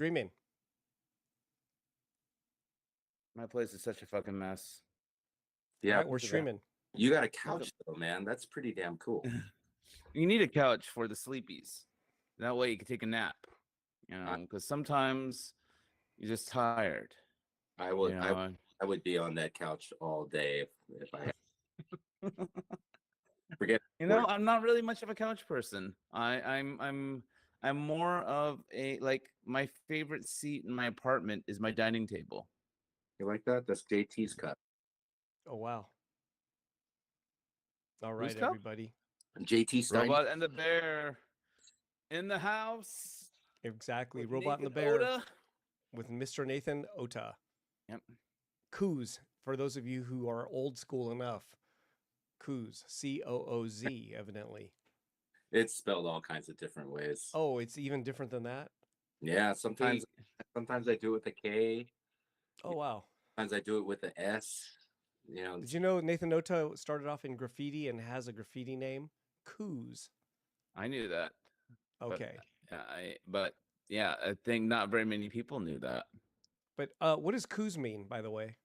Dreaming. My place is such a fucking mess. All Yeah, right, we're streaming. you got a couch though, man. That's pretty damn cool. You need a couch for the sleepies. That way you can take a nap. You know, because sometimes you're just tired. I would, You know? I would be on that couch all day if I had. Forget. You know, work. I'm not really much of a couch person. I'm more of a like my favorite seat in my apartment is my dining table. You like that? That's JT's cup. Oh wow. All right, cup? everybody. JT Stein. Robot and the Bear in the house. Exactly. with Robot and the Naked Bear Oda. with Mr. Nathan Ota. Yep. Cooz, for those of you who are old school enough. Cooz, Cooz, evidently. It's spelled all kinds of different ways. Oh, it's even different than that? Yeah, sometimes I do it with a K. Oh, wow. Sometimes I do it with an S. You know. Did you know Nathan Ota started off in graffiti and has a graffiti name? Cooz. I knew that. Okay. But I think not very many people knew that. But what does Cooz mean, by the way?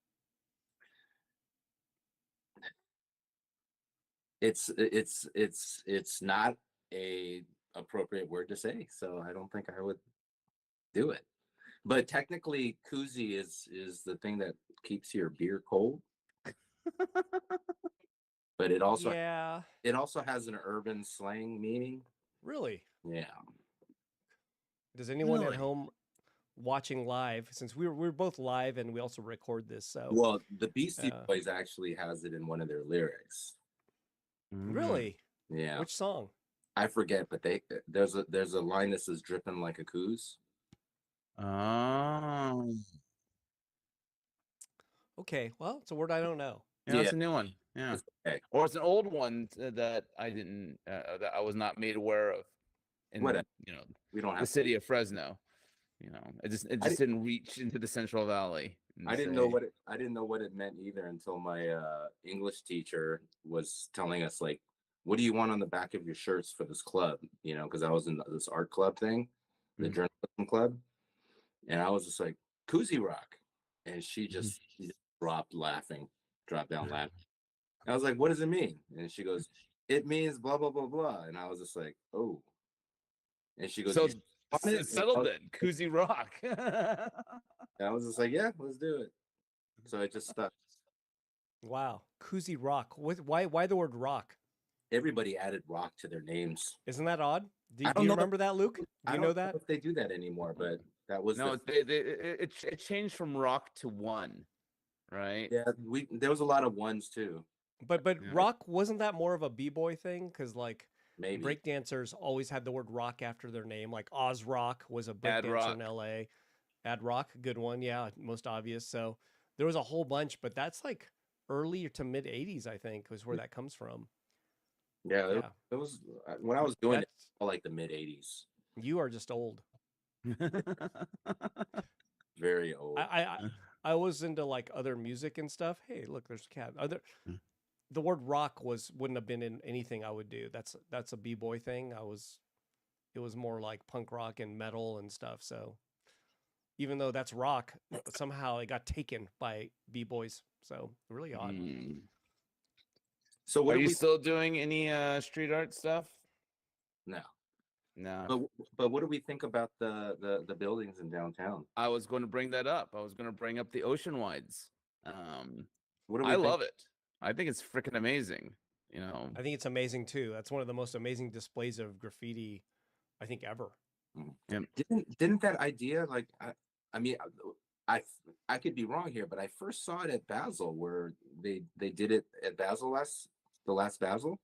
It's not a appropriate word to say, so I don't think I would do it. But technically, koozie is the thing that keeps your beer cold. But it also has an urban slang meaning. Really? Yeah. Does anyone at home watching live, since we're both live and we also record this, so Well, the Beastie Boys actually has it in one of their lyrics. Really? Yeah. Which song? I forget, but there's a line that says dripping like a coos. Oh. Okay, well, it's a word I don't know. Yeah, it's a new one. Yeah. Okay. Or it's an old one that I didn't that I was not made aware of in we don't have the city of Fresno. You know, it just didn't reach into the Central Valley. I didn't know what it meant either until my English teacher was telling us, like, what do you want on the back of your shirts for this club? You know, because I was in this art club thing, the journalism club, and I was just like, koozie rock, and she just dropped down laughing. I was like, what does it mean? And she goes, it means blah blah blah blah, and I was just like, oh, and she goes, so it's settled then, koozie rock. I was just like, yeah, let's do it. So it just stuck. Wow, koozie rock. Why the word rock? Everybody added rock to their names. Isn't that odd? Do you remember that, Luke? Do you know that? I don't know if they do that anymore, but that was it changed from rock to one, right? Yeah, there was a lot of ones too. But rock, wasn't that more of a b-boy thing? Because like maybe breakdancers always had the word rock after their name. Like Oz Rock was a breakdancer in LA. Ad Rock, good one, yeah, most obvious. So there was a whole bunch, but that's like early to mid 80s, I think, was where that comes from. Yeah, it was when I was doing it, like the mid 80s. You are just old. Very old. I was into like other music and stuff. Hey, look, there's a cat. The word rock wouldn't have been in anything I would do. That's a b-boy thing. It was more like punk rock and metal and stuff. So even though that's rock, somehow it got taken by b-boys. So really odd. So are you still doing any street art stuff? No. But what do we think about the buildings in downtown? I was going to bring that up. I was going to bring up the Ocean Wides. I love it. I think it's freaking amazing. You know, I think it's amazing too. That's one of the most amazing displays of graffiti, I think, ever. Yeah. Didn't that idea, like, I mean, I could be wrong here, but I first saw it at Basel, where they did it at Basel the last Basel.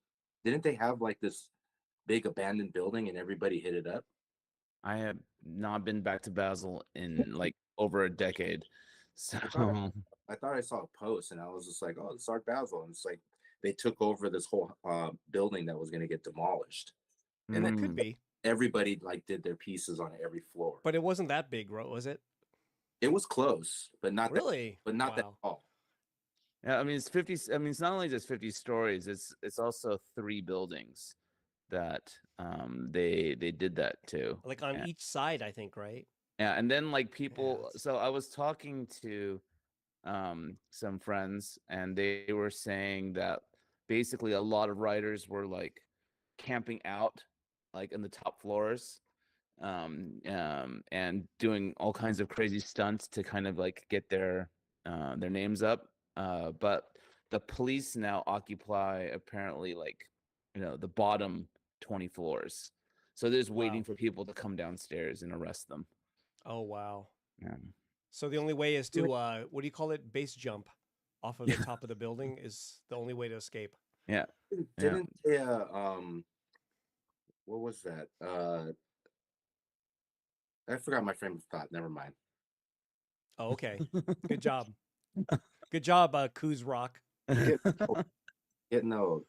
Didn't they have like this big abandoned building and everybody hit it up? I have not been back to Basel in like over a decade. So I thought I saw a post and I was just like, oh, it's Art Basel. And it's like they took over this whole building that was going to get demolished. And that could be. Everybody like did their pieces on every floor. But it wasn't that big, was it? It was close, but not really. But not that tall. Yeah, I mean it's 50. I mean it's not only just 50 stories. It's also 3 buildings that they did that too. Like on each side, I think, right? Yeah, and then like people, it's- so I was talking to some friends, and they were saying that basically a lot of writers were like camping out like in the top floors, and doing all kinds of crazy stunts to kind of like get their names up. But the police now occupy apparently like, the bottom 20 floors, so they're just waiting Wow. for people to come downstairs and arrest them. Oh wow. Yeah. So the only way is to what do you call it? Base jump off of the top of the building is the only way to escape. Yeah. Didn't they, what was that? I forgot my frame of thought. Never mind. Oh, okay. Good job. Good job, Kuz Rock. Getting old.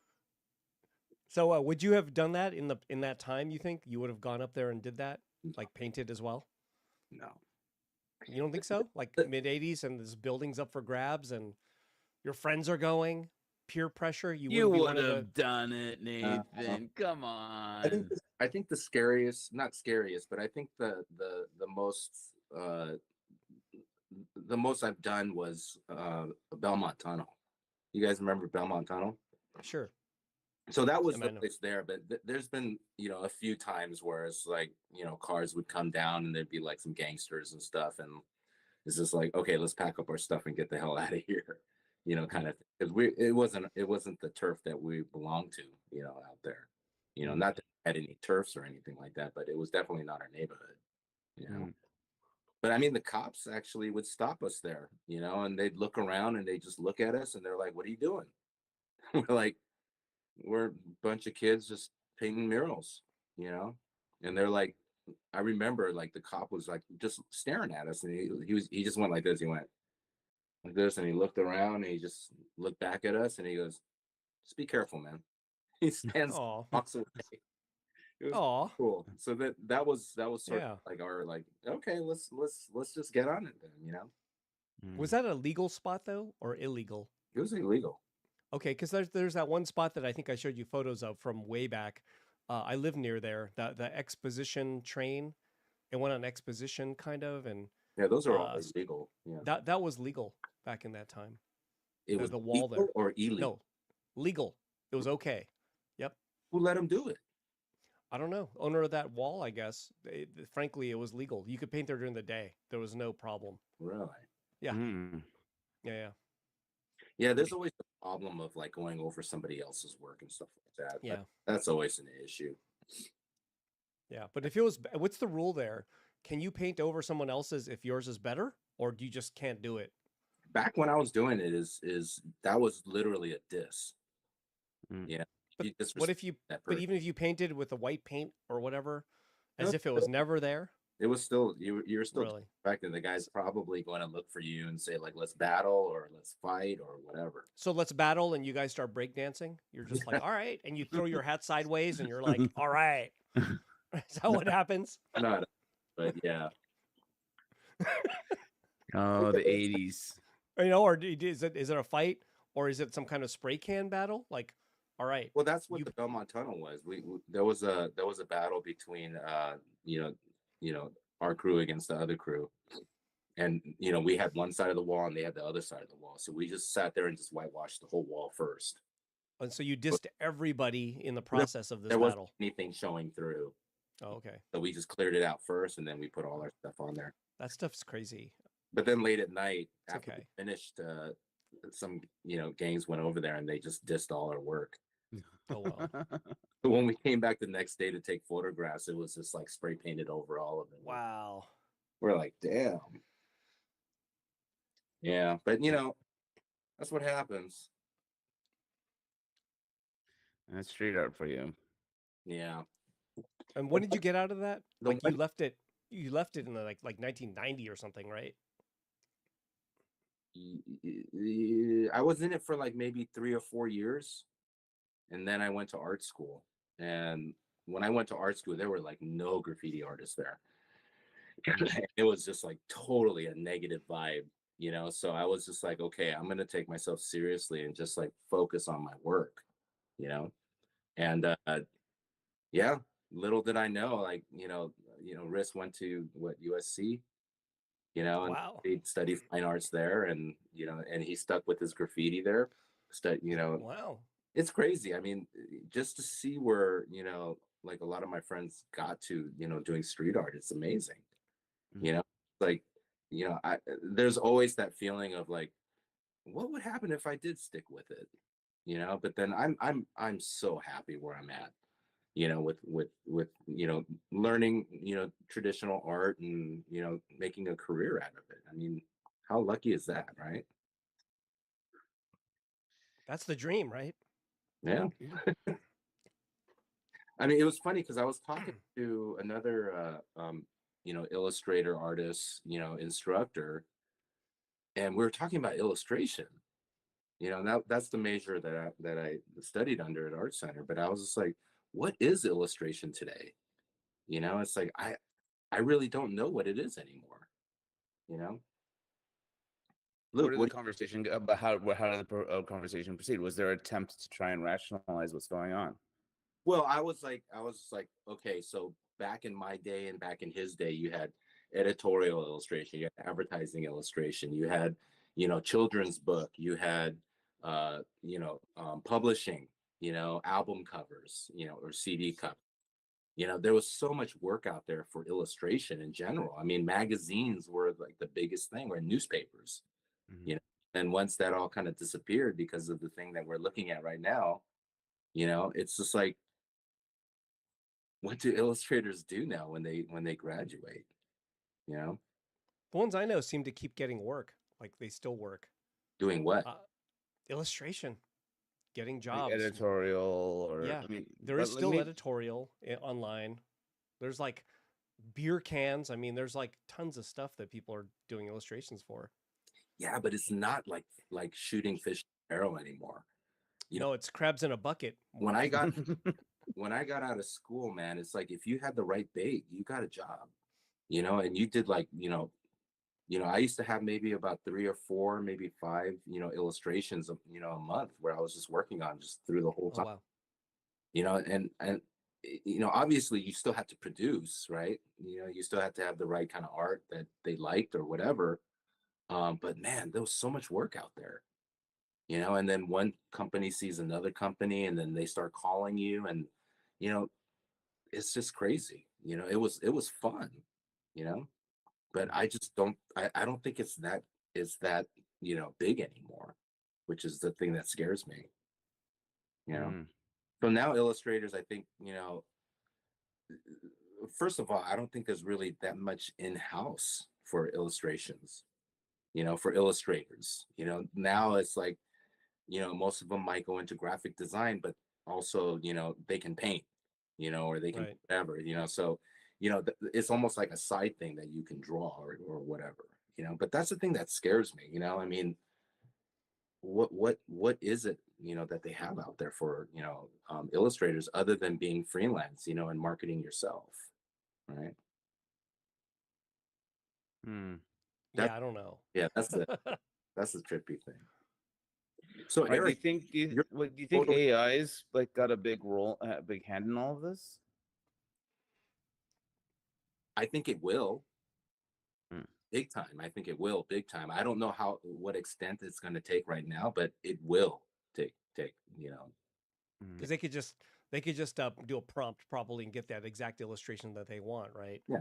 So would you have done that in that time, you think? You would have gone up there and did that? Like painted as well? No. You don't think so? Like mid 80s and this building's up for grabs and your friends are going, peer pressure, you You wouldn't be would one of the have done it, Nathan. Come I think on. I think the scariest, not scariest, but I think the most the most I've done was Belmont Tunnel. You guys remember Belmont Tunnel? Sure. So that was I the know. place there, but there's been, a few times where it's like, cars would come down and there'd be like some gangsters and stuff, and it's just like, okay, let's pack up our stuff and get the hell out of here, kind of. Because it wasn't the turf that we belonged to, out there, not that we had any turfs or anything like that, but it was definitely not our neighborhood, you know. Mm. But I mean, the cops actually would stop us there, and they'd look around and they just look at us and they're like, "What are you doing?" We're like, "We're a bunch of kids just painting murals," and they're like, I remember like the cop was like just staring at us, and he just went like this. He went like this, and he looked around, and he just looked back at us, and he goes, "Just be careful, man." He stands, Aw. walks away. It was Aw. cool. So that was sort Yeah. of like our like, okay, let's just get on it then. Was that a legal spot though or illegal? It was illegal. Okay, because there's that one spot that I think I showed you photos of from way back. I live near there. The exposition train, it went on exposition kind of, and Yeah, those are all s- illegal. Yeah, that was legal back in that time. it was The wall there. legal or illegal. No, legal. It was okay. Yep. Who let him do it? I don't know. Owner of that wall, I guess. Frankly, it was legal. You could paint there during the day. There was no problem. Really? Yeah. Mm. Yeah. Yeah, there's always the problem of like going over somebody else's work and stuff like that. Yeah. That's always an issue. Yeah. But if it was, what's the rule there? Can you paint over someone else's if yours is better, or do you just can't do it? Back when I was doing it, is that was literally a diss. Mm. Yeah. But You what if you? that But person. even if you painted with a white paint or whatever, as No, if it was never there. It was still you're still Really? expecting the guy's probably going to look for you and say like, let's battle or let's fight or whatever. So let's battle, and you guys start breakdancing. You're just like, all right, and you throw your hat sideways, and you're like, all right. Is that what happens? Not, but yeah. Oh, the 80s. Or is it a fight, or is it some kind of spray can battle? Like, all right, Well, that's what You- the Belmont Tunnel was. We there was a battle between our crew against the other crew, and we had one side of the wall and they had the other side of the wall. So we just sat there and just whitewashed the whole wall first. and so you dissed everybody in the process of this There wasn't battle. anything showing through, Oh, okay, so we just cleared it out first, and then we put all our stuff on there. that stuff's crazy. But then late at night, It's after we okay. finished, some gangs went over there and they just dissed all our work. Oh well. But when we came back the next day to take photographs, it was just like spray painted over all of it. Wow. We're like, damn. Yeah, but that's what happens. That's street art for you. Yeah. And when did you get out of that? The Like you one- left it. You left it in the like 1990 or something, right? I was in it for like maybe 3 or 4 years, and then I went to art school. And when I went to art school, there were like no graffiti artists there. It was just like totally a negative vibe, So I was just like, okay, I'm gonna take myself seriously and just like focus on my work, And yeah, little did I know, like Riss went to what, USC, and Wow. he studied fine arts there, and and he stuck with his graffiti there. Wow. It's crazy. I mean, just to see where, like a lot of my friends got to, doing street art, it's amazing. You Mhm. know, like, there's always that feeling of like, what would happen if I did stick with it? But then I'm so happy where I'm at, with learning, traditional art and, making a career out of it. I mean, how lucky is that, right? That's the dream, right? Yeah. I mean, it was funny because I was talking to another, illustrator, artist, instructor, and we were talking about illustration. And that's the major that I studied under at Art Center. But I was just like, what is illustration today? It's like I really don't know what it is anymore. You know, Where Luke, did the conversation go about how did the conversation proceed? Was there attempt to try and rationalize what's going on? well, I was like, okay, so back in my day and back in his day, you had editorial illustration, you had advertising illustration, you had, children's book, you had, publishing, album covers, or CD covers. There was so much work out there for illustration in general. I mean, magazines were like the biggest thing, or newspapers, Mhm. you know. And once that all kind of disappeared because of the thing that we're looking at right now, it's just like, what do illustrators do now when they graduate? You know, The ones I know seem to keep getting work. Like they still work. doing what? Uh, illustration, getting Like jobs. editorial, or Yeah, I mean, there but is like still maybe. editorial online. There's like beer cans. I mean, there's like tons of stuff that people are doing illustrations for. Yeah, but it's not like shooting fish with an arrow anymore. You know, No, it's crabs in a bucket when more. I got when I got out of school, man, it's like if you had the right bait, you got a job. And you did like, I used to have maybe about 3 or 4, maybe 5, illustrations of, a month where I was just working on just through the whole Oh time. wow. And obviously you still have to produce, right? You still have to have the right kind of art that they liked or whatever. But man, there was so much work out there. And then one company sees another company, and then they start calling you, and you know it's just crazy. It was fun, you know but I don't think it's that big anymore, which is the thing that scares me. you know Mm. so now illustrators, I think, first of all, I don't think there's really that much in-house for illustrations, for illustrators. Now it's like, most of them might go into graphic design, but also, they can paint, or they can Right. whatever, so, it's almost like a side thing that you can draw, or whatever, but that's the thing that scares me. I mean, what is it, that they have out there for, illustrators, other than being freelance, and marketing yourself, right? Mm. That Yeah, I don't know. Yeah, that's the trippy thing. So Right? Eric, you're Do you think totally. AI's like got a big role, a big hand in all of this? I think it will. Mm. Big time. I think it will big time. I don't know what extent it's going to take right now, but it will take. Mm. Because they could just do a prompt probably and get that exact illustration that they want, right? Yeah.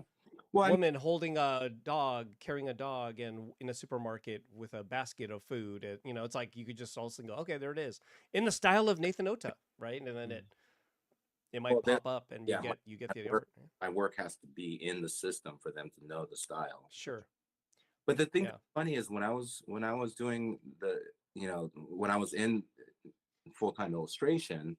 Well, I mean, Woman holding a dog, carrying a dog, and in a supermarket with a basket of food. It's like you could just also go, okay, there it is, in the style of Nathan Ota, right? And then Mm. it might well, pop up, and you yeah, get you get the my work effort. Yeah. my work has to be in the system for them to know the style. Sure. But the thing Yeah. that's funny is when I was doing when I was in full-time illustration,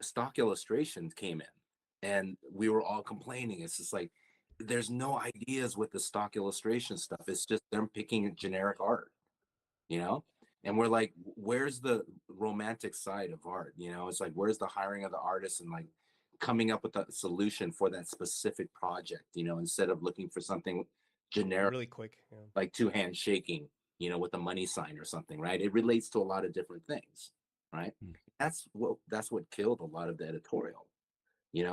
stock illustrations came in, and we were all complaining. It's just like, there's no ideas with the stock illustration stuff. It's just them picking generic art, you know? And we're like, where's the romantic side of art? It's like, where's the hiring of the artist and like coming up with a solution for that specific project, instead of looking for something generic, Really quick. Yeah. like two hands shaking, with a money sign or something, right? It relates to a lot of different things, right? Mm. That's what killed a lot of the editorial.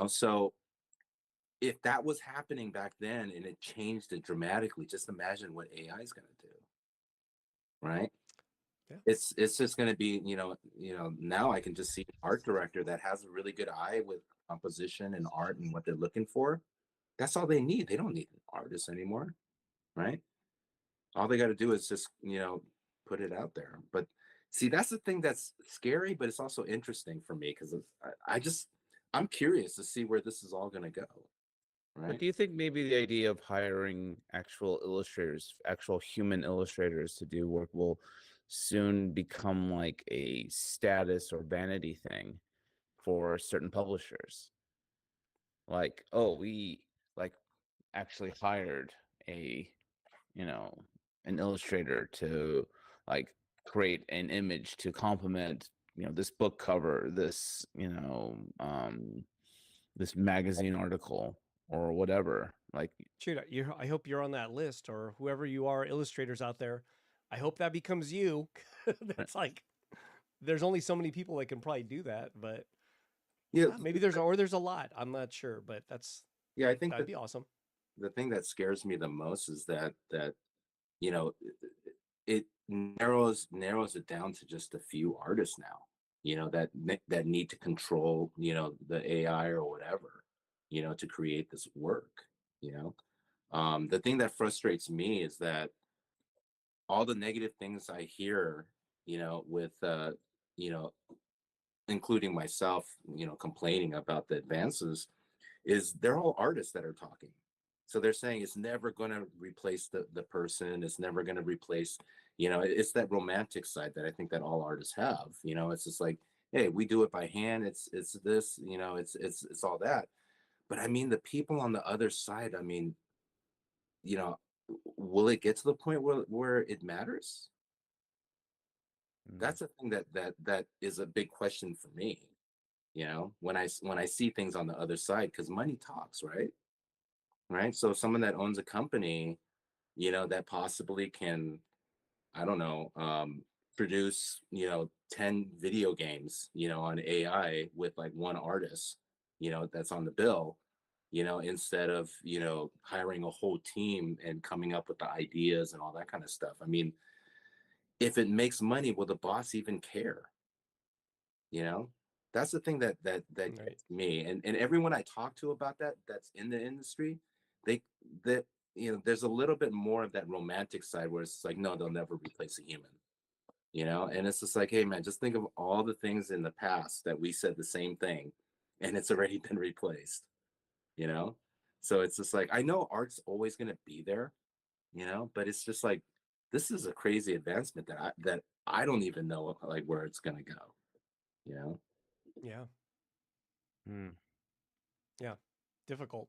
So if that was happening back then and it changed it dramatically, just imagine what AI is going to do, right? Yeah. It's just going to be, now I can just see an art director that has a really good eye with composition and art and what they're looking for. That's all they need. They don't need an artist anymore, right? All they got to do is just, put it out there. But see, that's the thing that's scary, but it's also interesting for me because I'm curious to see where this is all going to go, But right? do you think maybe the idea of hiring actual illustrators, actual human illustrators to do work will soon become like a status or vanity thing for certain publishers? Like, oh, we like actually hired a, you know, an illustrator to like create an image to complement, this book cover, this, this magazine article or whatever. Like, Shoot, I hope you're on that list, or whoever you are, illustrators out there. I hope that becomes you. That's like, there's only so many people that can probably do that, but Yeah, yeah, maybe there's a lot. I'm not sure, but yeah. I think that'd that be awesome. the thing that scares me the most is that you know it narrows it down to just a few artists now, that need to control, the AI or whatever, to create this work. you know the thing that frustrates me is that all the negative things I hear, with you know including myself, complaining about the advances, is they're all artists that are talking. So they're saying it's never going to replace the person. It's never going to replace, it's that romantic side that I think that all artists have. It's just like, hey, we do it by hand. It's this, it's all that. But I mean, the people on the other side, I mean, you know, will it get to the point where it matters? mm, That's a thing that is a big question for me. When I see things on the other side, because money talks, right? So someone that owns a company, that possibly can, I don't know, produce, 10 video games, on AI with like one artist, that's on the bill, instead of, hiring a whole team and coming up with the ideas and all that kind of stuff. I mean, if it makes money, will the boss even care? you know that's the thing that Right. gets me, and everyone I talk to about that's in the industry, they that there's a little bit more of that romantic side where it's like, no, they'll never replace a human. And it's just like, hey man, just think of all the things in the past that we said the same thing, and it's already been replaced. you know so it's just like, I know art's always going to be there, but it's just like, this is a crazy advancement that I don't even know like where it's going to go you know Yeah. mm. Yeah. Difficult.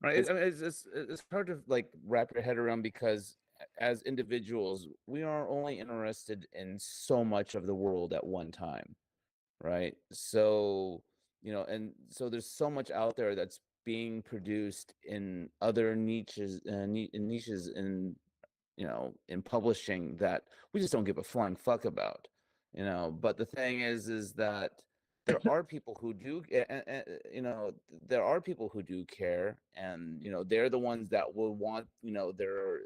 Right. it's I mean, it's hard to like wrap your head around because as individuals, we are only interested in so much of the world at one time, right? So, and so there's so much out there that's being produced in other niches, niches in publishing that we just don't give a flying fuck about, But the thing is that there are people who do, there are people who do care, and they're the ones that will want, their,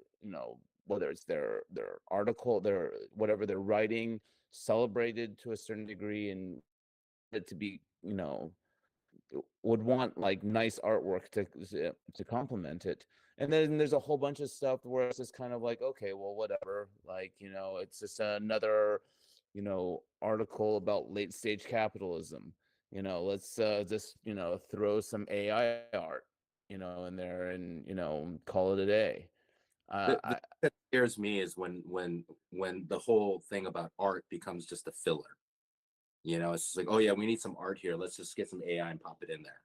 whether it's their article, their whatever they're writing, celebrated to a certain degree, and it to be, would want like nice artwork to complement it. And then there's a whole bunch of stuff where it's just kind of like, okay, well, whatever. Like, it's just another, article about late stage capitalism. Let's just, throw some AI art, in there and, call it a day. the I, thing that scares me is when the whole thing about art becomes just a filler. It's just like, oh yeah, we need some art here, let's just get some AI and pop it in there.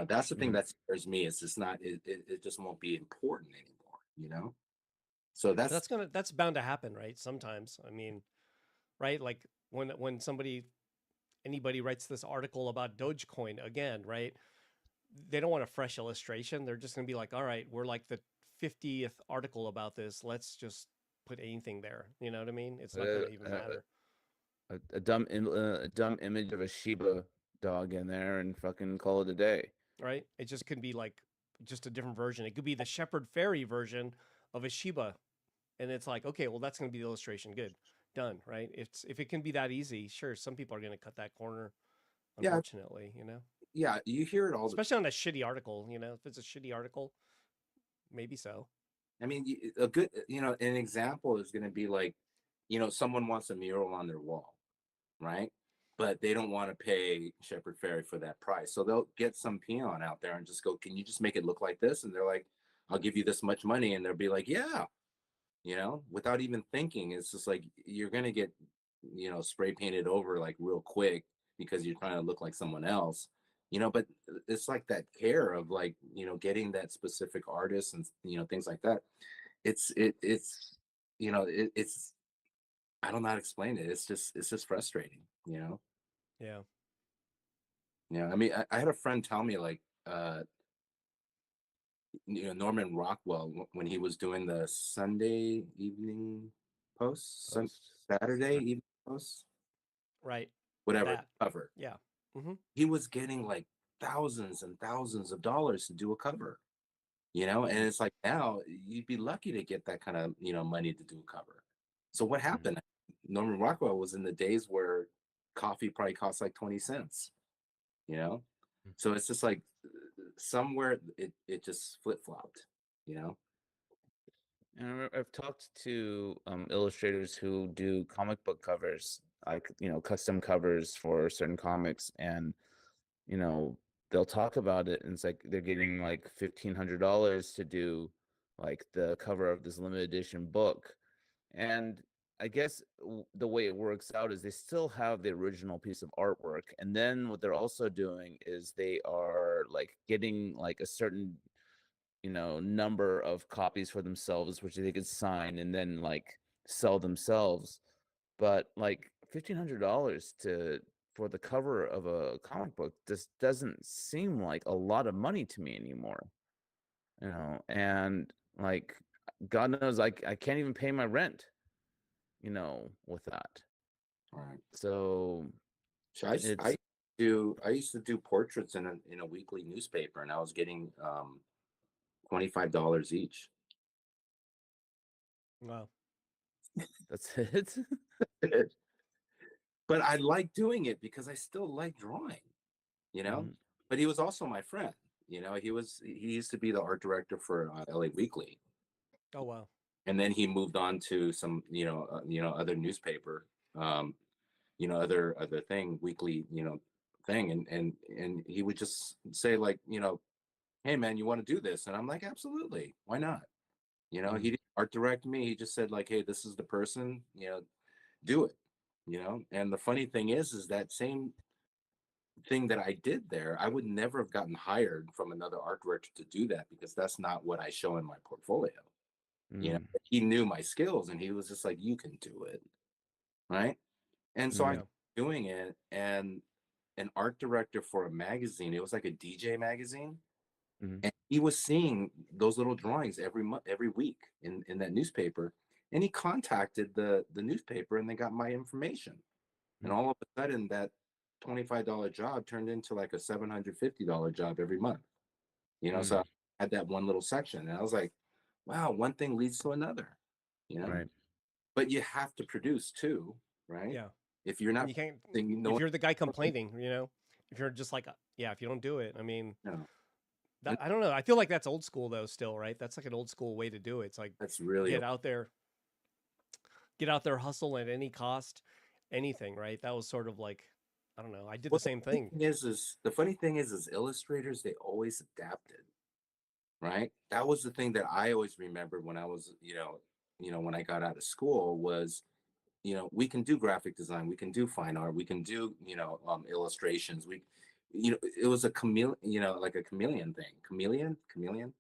That's the thing Mhm. that scares me. It's just not, it just won't be important anymore. So But that's that's bound to happen, right? Sometimes. I mean, right? Like when anybody writes this article about Dogecoin again, right? They don't want a fresh illustration. They're just going to be like, all right, we're like the 50th article about this. Let's just put anything there. You know what I mean? It's not uh, going to even uh, matter, a dumb image of a Shiba dog in there and fucking call it a day. right? It just could be like just a different version. It could be the Shepherd Fairy version of a Shiba, and it's like, okay, well, that's going to be the illustration. Good, done, right? If it can be that easy, sure. Some people are going to cut that corner, Yeah, unfortunately, yeah, you hear it all the especially on a shitty article. If it's a shitty article, maybe so. I mean, a good, an example is going to be like, someone wants a mural on their wall, right? But they don't want to pay Shepherd Ferry for that price. So they'll get some peon out there and just go, can you just make it look like this? And they're like, I'll give you this much money. And they'll be like, yeah, without even thinking. It's just like, you're going to get, spray painted over like real quick because you're trying to look like someone else. But it's like that care of like, getting that specific artist and, things like that. It's, it's, I don't know how to explain it. It's just frustrating, Yeah. Yeah. I mean, I had a friend tell me like, Norman Rockwell when he was doing the Sunday Evening Post, Post. Saturday Evening Post, Right. whatever That. cover. Yeah. Mm-hmm. He was getting like thousands and thousands of dollars to do a cover, and it's like now you'd be lucky to get that kind of money to do a cover. So what happened? Norman Rockwell was in the days where coffee probably cost like 20 cents, you know? So it's just like somewhere it just flip-flopped, you know? And I've talked to illustrators who do comic book covers, like custom covers for certain comics, and you know they'll talk about it, and it's like they're getting like $1,500 to do like the cover of this limited edition book. And I guess the way it works out is they still have the original piece of artwork, and then what they're also doing is they are like getting like a certain number of copies for themselves, which they could sign and then like sell themselves. But like $1,500 to for the cover of a comic book just doesn't seem like a lot of money to me anymore. And like God knows I can't even pay my rent, with that. All right. So So I it's I used to do portraits in a weekly newspaper, and I was getting $25 each. Wow. that's it. But I like doing it because I still like drawing, you know. Mhm. But he was also my friend. He used to be the art director for LA Weekly, Oh wow. and then he moved on to some other newspaper, um, other thing, weekly thing, and he would just say like, hey man, you want to do this? And I'm like, absolutely, why not? He didn't art direct me. He just said like, hey, this is the person, do it. And the funny thing is that same thing that I did there, I would never have gotten hired from another art director to do that because that's not what I show in my portfolio. Mm. He knew my skills and he was just like, you can do it. Right. And so Mm. I'm Yeah. doing it, and an art director for a magazine, it was like a DJ magazine. Mhm. And he was seeing those little drawings every month, every week in that newspaper. And he contacted the newspaper and they got my information. And Mm. all of a sudden that $25 job turned into like a $750 job every month. So Mm. I had that one little section and I was like, wow, one thing leads to another, you know? Right. But you have to produce too, right? Yeah. If you're And not you can't producing, no if one, you're the guy complaining, if you're just like, yeah, if you don't do it, I mean, no. that I don't know. I feel like that's old school though, still, right? That's like an old school way to do it. It's like That's really get out there, hustle at any cost, anything, right? That was sort of like, I don't know. I did the well, same thing. the funny thing is illustrators, they always adapted, right? That was the thing that I always remembered when I was, when I got out of school was, we can do graphic design, we can do fine art, we can do, illustrations. It was a chameleon, like a chameleon thing. Chameleon, yeah,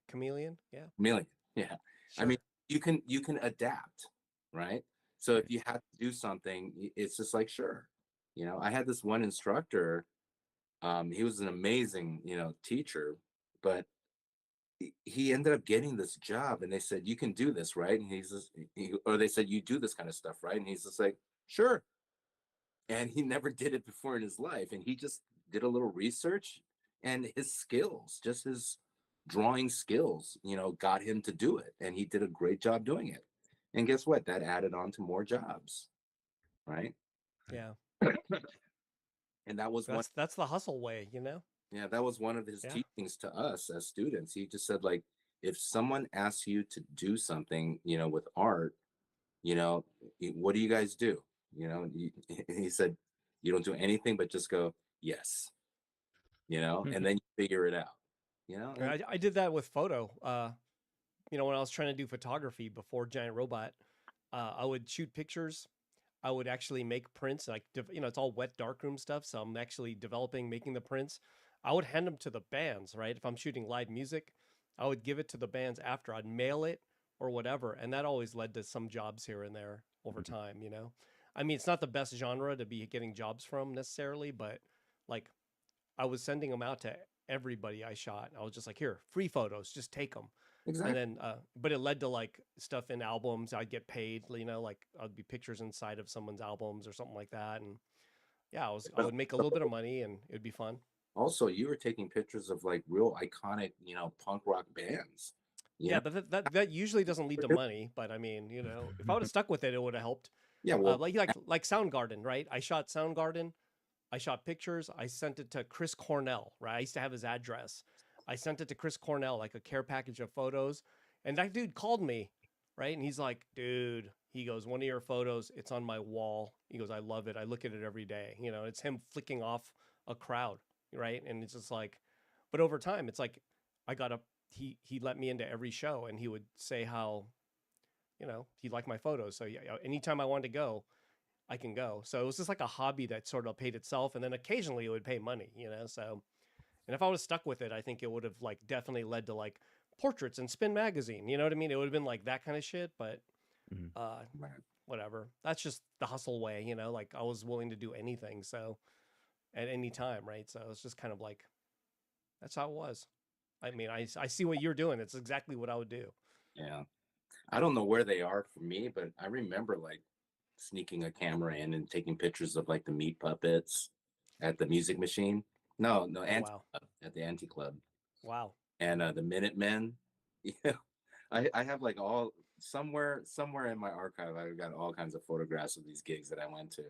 Chameleon. Yeah. I mean, sure, you can adapt, right? So Right. if you have to do something, it's just like, sure. I had this one instructor, he was an amazing, teacher, but he ended up getting this job and they said, you can do this, right? And he's just, or they said, you do this kind of stuff, right? And he's just like, sure. And he never did it before in his life. And he just did a little research and his skills, just his drawing skills, you know, got him to do it, and he did a great job doing it. And guess what? That added on to more jobs, right? Yeah. And that was one. That's the hustle way, you know? Yeah, that was one of his Yeah. teachings to us as students. He just said, like, if someone asks you to do something, you know, with art, you know, what do you guys do? You know, he said, you don't do anything but just go, yes, you know, and then you figure it out, you know. And I did that with photo. You know, when I was trying to do photography before Giant Robot, I would shoot pictures. I would actually make prints, like you know, it's all wet darkroom stuff. So I'm actually developing, making the prints. I would hand them to the bands, right? If I'm shooting live music, I would give it to the bands after. I'd mail it or whatever, and that always led to some jobs here and there over time. You know, I mean, it's not the best genre to be getting jobs from necessarily, but like I was sending them out to everybody I shot. I was just like, here, free photos, just take them. And exactly. then, but it led to like stuff in albums. I'd get paid, you know, like I'd be pictures inside of someone's albums or something like that. And yeah, I would make a little bit of money and it'd be fun. Also, you were taking pictures of like real iconic, you know, punk rock bands. You Yeah, know, but that usually doesn't lead to money. But I mean, you know, if I would have stuck with it, it would have helped. yeah. Well, Like Soundgarden, right? I shot Soundgarden. I shot pictures. I sent it to Chris Cornell, right? I used to have his address. I sent it to Chris Cornell, like a care package of photos. And that dude called me, right? And he's like, dude, he goes, one of your photos, it's on my wall. He goes, I love it. I look at it every day. You know, it's him flicking off a crowd, right? And it's just like, but over time, it's like I got a he let me into every show and he would say how, you know, he liked my photos. So yeah, anytime I wanted to go, I can go. So it was just like a hobby that sort of paid itself, and then occasionally it would pay money, you know. So, and if I was stuck with it, I think it would have like definitely led to like portraits and Spin magazine. You know what I mean? It would have been like that kind of shit. But Mhm. right. whatever. That's just the hustle way, you know. Like I was willing to do anything, so at any time, right? So it's just kind of like that's how it was. I mean, I see what you're doing. It's exactly what I would do. Yeah. I don't know where they are for me, but I remember like sneaking a camera in and taking pictures of like the meat puppets at the music machine. No, no, Oh anti wow, club at the anti club wow. and the Minutemen. Yeah, I have like all somewhere in my archive. I've got all kinds of photographs of these gigs that I went to.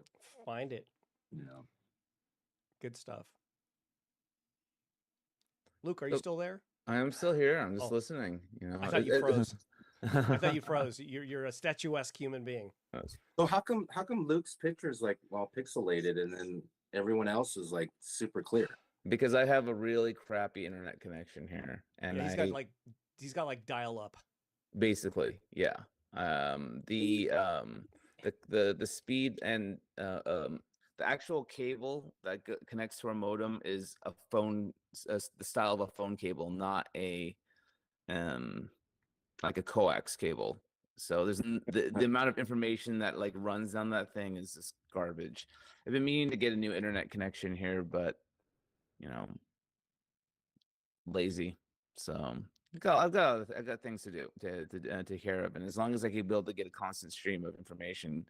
Find it. You know, Good stuff. Luke, are you So still there? I am still here. I'm just Oh, listening. You know, I thought you froze. I thought you froze. You're a statuesque human being. so how come Luke's pictures like all pixelated and then everyone else is like super clear? because I have a really crappy internet connection here, and Yeah, I he's got like dial up. basically, yeah. The speed and the actual cable that connects to our modem is a phone, the style of a phone cable, not a um like a coax cable. So the amount of information that like runs down that thing is just garbage. I've been meaning to get a new internet connection here, but you know, lazy. So I've got things to do to take care of, and as long as I can be able to get a constant stream of information,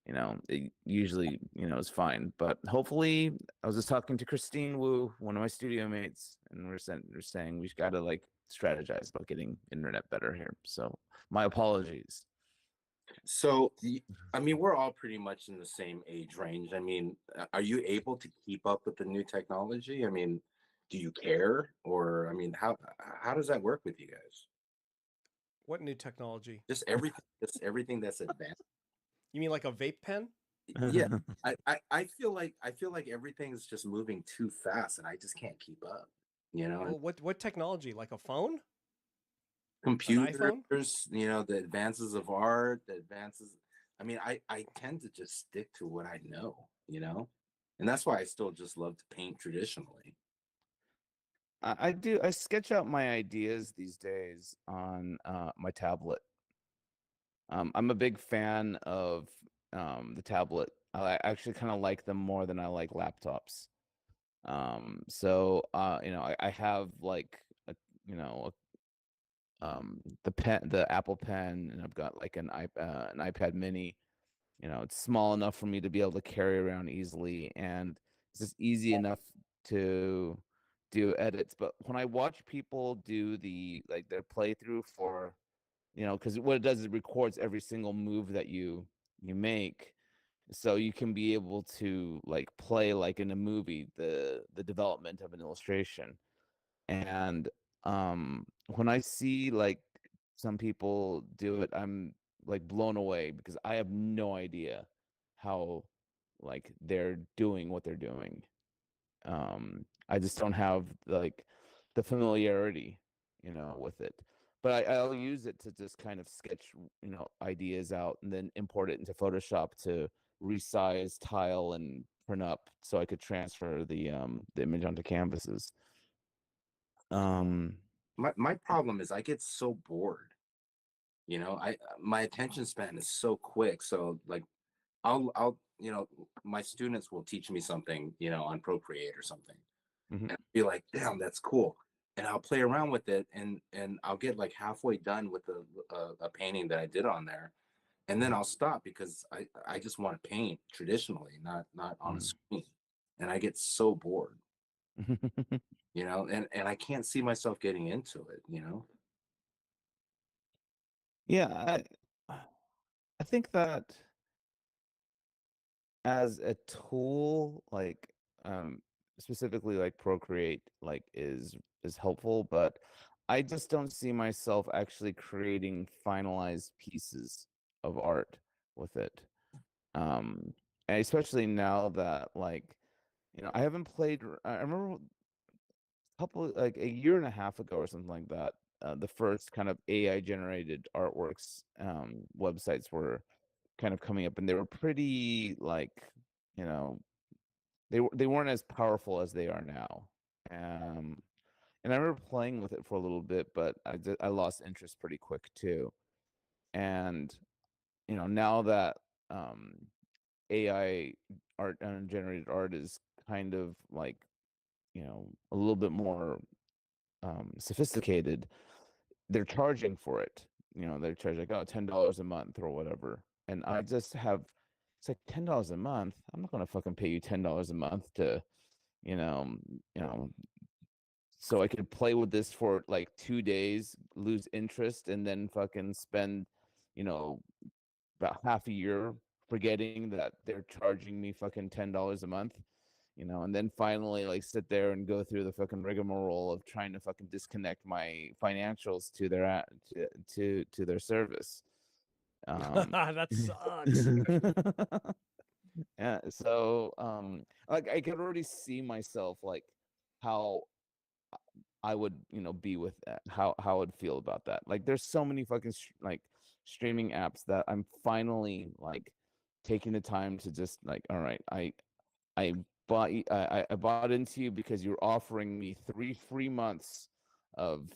you know, it usually is fine. But hopefully, I was just talking to Christine Wu, one of my studio mates, and we're saying we've got to like strategize about getting internet better here. So my apologies. So, I mean, we're all pretty much in the same age range. I mean, are you able to keep up with the new technology? I mean, do you care, or I mean, how does that work with you guys? What new technology? Just everything that's advanced. You mean like a vape pen? Yeah, I feel like everything is just moving too fast, and I just can't keep up. You know, and Well, what technology? Like a phone? An iPhone? computers, the advances of art, the advances. I mean, I tend to just stick to what I know, and that's why I still just love to paint traditionally. I do. I sketch out my ideas these days on my tablet. I'm a big fan of the tablet. I actually kind of like them more than I like laptops. So I have like a, you know the Apple Pen, and I've got like an iPad Mini. It's small enough for me to be able to carry around easily, and it's just easy enough to do edits. But when I watch people do the like their playthrough for, because what it does is it records every single move that you make, so you can be able to like play like in a movie the development of an illustration. And when I see like some people do it, I'm like blown away because I have no idea how like they're doing what they're doing. I just don't have like the familiarity, with it. But I'll use it to just kind of sketch, ideas out and then import it into Photoshop to resize, tile, and print up so I could transfer the image onto canvases. Um, My problem is I get so bored. My attention span is so quick. So like I'll my students will teach me something, on Procreate or something, mhm. and I'll be like, damn, that's cool. And I'll play around with it, and I'll get like halfway done with a painting that I did on there, and then I'll stop because I just want to paint traditionally, not on a Mm. screen, and I get so bored, and I can't see myself getting into it. Yeah, I think that as a tool, like specifically like Procreate, like is helpful, but I just don't see myself actually creating finalized pieces of art with it. Um, and especially now that like, I haven't played. I remember couple like a year and a half ago or something like that, the first kind of AI generated artworks websites were kind of coming up, and they were pretty like, you know they weren't as powerful as they are now. um and I remember playing with it for a little bit, but I lost interest pretty quick too. And now that um AI art generated art is kind of like, a little bit more sophisticated, they're charging for it. They're charging like, oh, $10 a month or whatever. And I just have, it's like $10 a month. I'm not gonna fucking pay you $10 a month to, you know, you know, so I could play with this for like 2 days, lose interest, and then fucking spend, you know, about half a year forgetting that they're charging me fucking $10 a month. And then finally like sit there and go through the fucking rigmarole of trying to fucking disconnect my financials to their to their service. Um, That sucks. yeah, so like I could already see myself like how I would, be with that, how I would feel about that. Like there's so many fucking like streaming apps that I'm finally like taking the time to just like, all right, I I bought into you because you're offering me 3 free months of,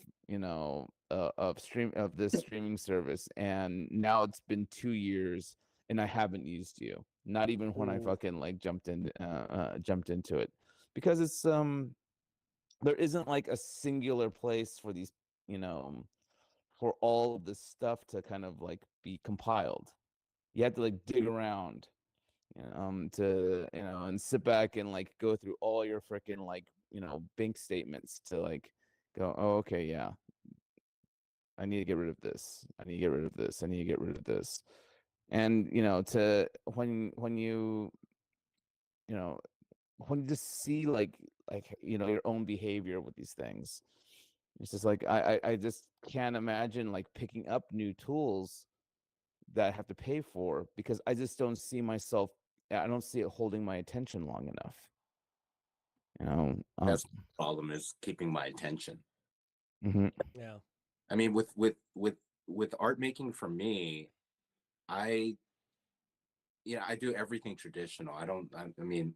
of this streaming service, and now it's been 2 years and I haven't used you. Not even when I Ooh. fucking like jumped into it, because it's there isn't like a singular place for these, you know for all of this stuff to kind of like be compiled. You have to like dig around, to and sit back and like go through all your freaking like bank statements to like go, oh, okay, yeah, I need to get rid of this, I need to get rid of this, I need to get rid of this. And to you know when you just see like your own behavior with these things, it's just like I just can't imagine like picking up new tools that I have to pay for, because I just don't see myself, I don't see it holding my attention long enough. You know, That's the problem, is keeping my attention. mhm. Yeah. I mean, with art making for me, I I do everything traditional. I don't. I mean,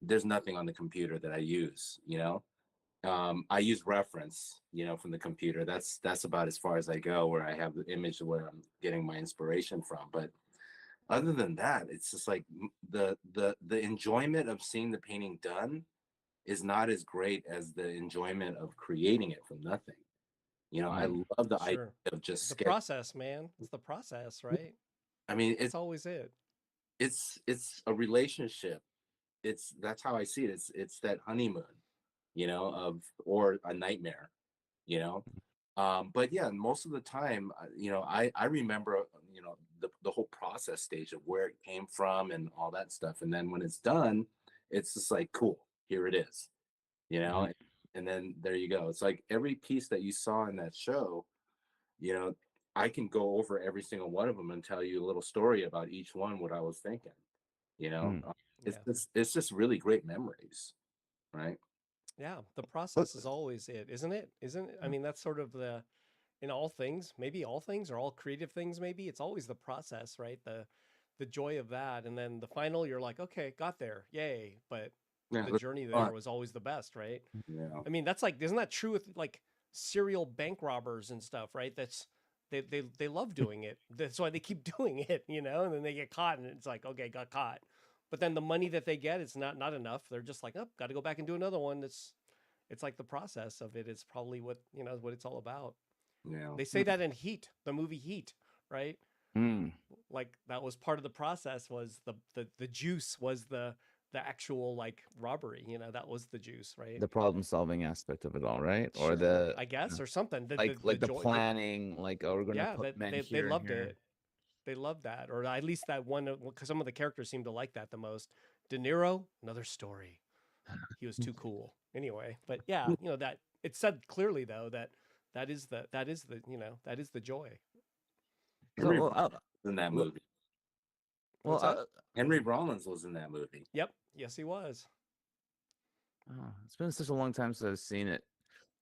there's nothing on the computer that I use. I use reference, from the computer. That's about as far as I go, where I have the image where I'm getting my inspiration from. But other than that, it's just like the enjoyment of seeing the painting done is not as great as the enjoyment of creating it from nothing. I Mm. love the idea Sure. of just The sketch. process, man. It's the process, right? I mean, That's always it. it's a relationship. That's how I see it. It's that honeymoon. or a nightmare, you know. But yeah, most of the time, I remember, the whole process stage of where it came from and all that stuff. And then when it's done, it's just like, cool, here it is, you know. Mhm. And then there you go. It's like every piece that you saw in that show, you know, I can go over every single one of them and tell you a little story about each one, what I was thinking, you know. Mm. Yeah. It's just really great memories, right? Yeah. The But process is always it, isn't it? Isn't it? I mean, that's sort of the in all things, maybe all things or all creative things, maybe it's always the process, right? The joy of that. And then the final, you're like, okay, got there. Yay. But Yeah, the let's journey move on. there was always the best, right? Yeah. I mean, that's like, isn't that true with like serial bank robbers and stuff, right? That's they love doing it. That's why they keep doing it, you know, and then they get caught and it's like, okay, got caught. But then the money that they get, it's not enough. They're just like, oh, got to go back and do another one. It's like the process of it is probably what, what it's all about. Yeah. They say that in Heat, the movie Heat, right? mm. Like that was part of the process was the juice was the actual like robbery, that was the juice, right? The problem solving aspect of it all, right? Or Sure, the I guess, or something. The like the joy, planning, like, oh, we're gonna yeah, put that men they here and loved here. it. They loved that, or at least that one, because some of the characters seemed to like that the most. De Niro, another story. He was too cool. Anyway, but yeah, that it said clearly though that that is the joy. So, Henry Rollins was in that well, movie. What's that? Henry Rollins was in that movie. Yep. Yes, he was. it's been such a long time since I've seen it.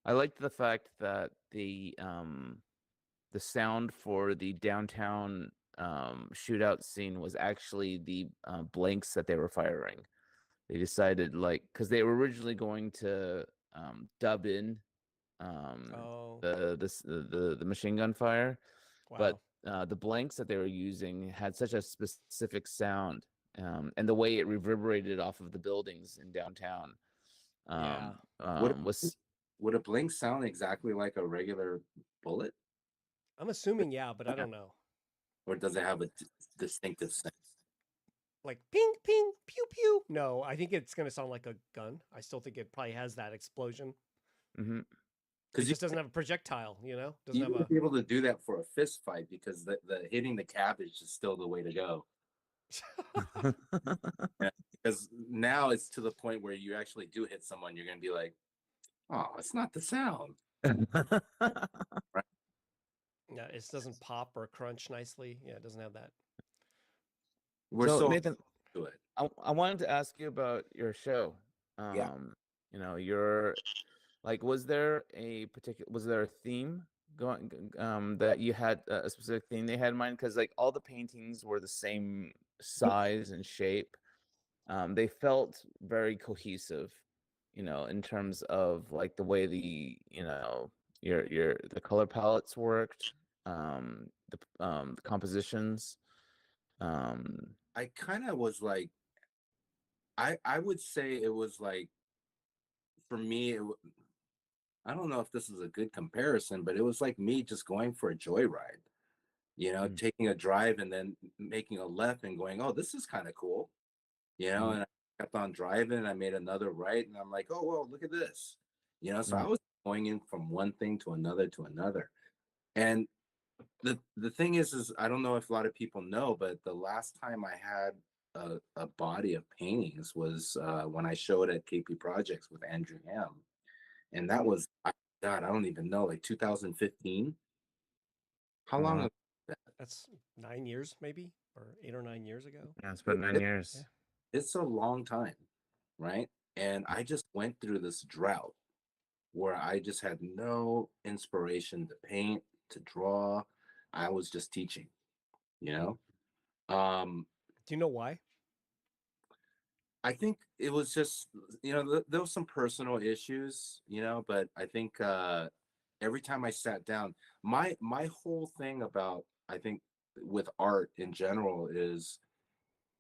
I liked the fact that the sound for the downtown shootout scene was actually the blanks that they were firing. They decided, like, because they were originally going to dub in um, Oh, the machine gun fire, but wow. the blanks that they were using had such a specific sound, and the way it reverberated off of the buildings in downtown Yeah. Would was would a blink sound exactly like a regular bullet, I'm assuming yeah, but I don't know. or does it have a distinctive sound? Like ping ping pew pew. No, I think it's gonna sound like a gun. I still think it probably has that explosion. mhm. It Because just doesn't have a projectile, Doesn't you have wouldn't a be able to do that for a fist fight because the hitting the cabbage is still the way to go. Yeah, because now it's to the point where you actually do hit someone, you're gonna be like, oh, it's not the sound. Right? Yeah, it doesn't pop or crunch nicely. Yeah, it doesn't have that. We're So so Nathan, to it. I wanted to ask you about your show. Yeah. Your like, was there a theme that you had a specific theme they had in mind? Because like all the paintings were the same size and shape. They felt very cohesive, in terms of like the way the color palettes worked, the compositions. Um, I kind of was like, I would say it was like, for me, I don't know if this is a good comparison, but it was like me just going for a joyride, mm, taking a drive and then making a left and going, oh, this is kind of cool, mm, and I kept on driving. I made another right, and I'm like, oh, well, look at this, so I mm, was going in from one thing to another to another. And the thing is I don't know if a lot of people know, but the last time I had a body of paintings was when I showed at KP Projects with Andrew Ham, and that was, God, I don't even know, like 2015. How long uh, ago was that? That's 9 years, maybe, or 8 or 9 years ago. yeah, it's been nine It- Yeah. years. it's a long time, right? And I just went through this drought where I just had no inspiration to paint, to draw. I was just teaching, you know. Um, Do you know why? I think it was just, there was some personal issues, but I think every time I sat down, my whole thing about, I think, with art in general is,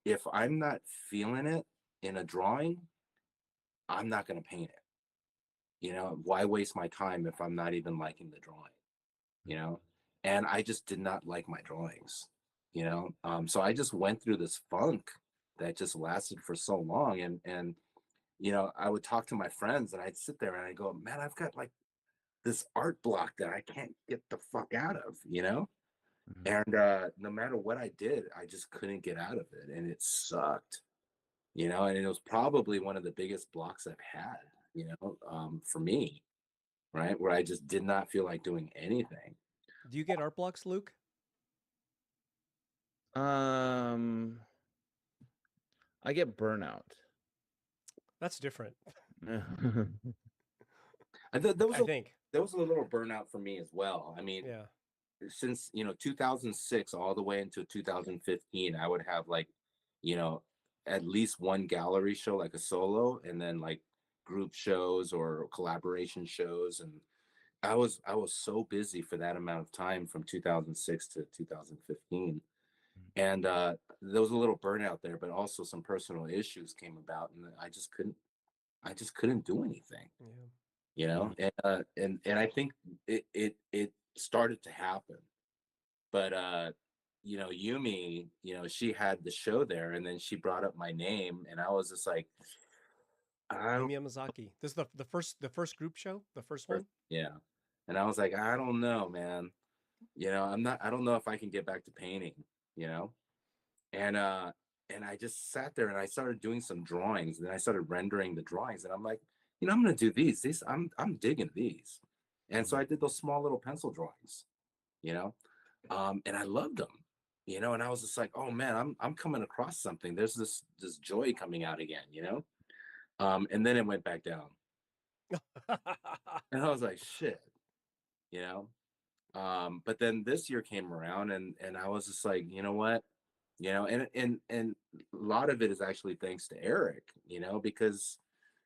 if I'm not feeling it in a drawing, I'm not going to paint it. Why waste my time if I'm not even liking the drawing, you know? And I just did not like my drawings, so I just went through this funk that just lasted for so long. And I would talk to my friends and I'd sit there and I go, man, I've got like this art block that I can't get the fuck out of. Mhm. And no matter what I did, I just couldn't get out of it. And it sucked. And it was probably one of the biggest blocks I've had, for me, right? Where I just did not feel like doing anything. Do you get art blocks, Luke? Um, I get burnout. That's different, There was I think. a little burnout for me as well. I mean, Yeah. since 2006 all the way into 2015, I would have like, you know, at least one gallery show, like a solo, and then like group shows or collaboration shows. And I was so busy for that amount of time from 2006 to 2015. And there was a little burnout there, but also some personal issues came about, and I just couldn't do anything, Yeah. Mhm. and I think it started to happen. But Yumi, she had the show there, and then she brought up my name, and I was just like, I don't, Yumi Yamazaki. This is the first group show, the first one. yeah, and I was like, I don't know, man. I don't know if I can get back to painting, you know, and I just sat there and I started doing some drawings, and then I started rendering the drawings, and I'm like, I'm gonna do these. I'm digging these, and so Mhm. I did those small little pencil drawings, you know, and I loved them, and I was just like, oh man, I'm coming across something. There's this joy coming out again. And then it went back down, and I was like, shit, you know. But then this year came around, and I was just like, you know what, and a lot of it is actually thanks to Eric, because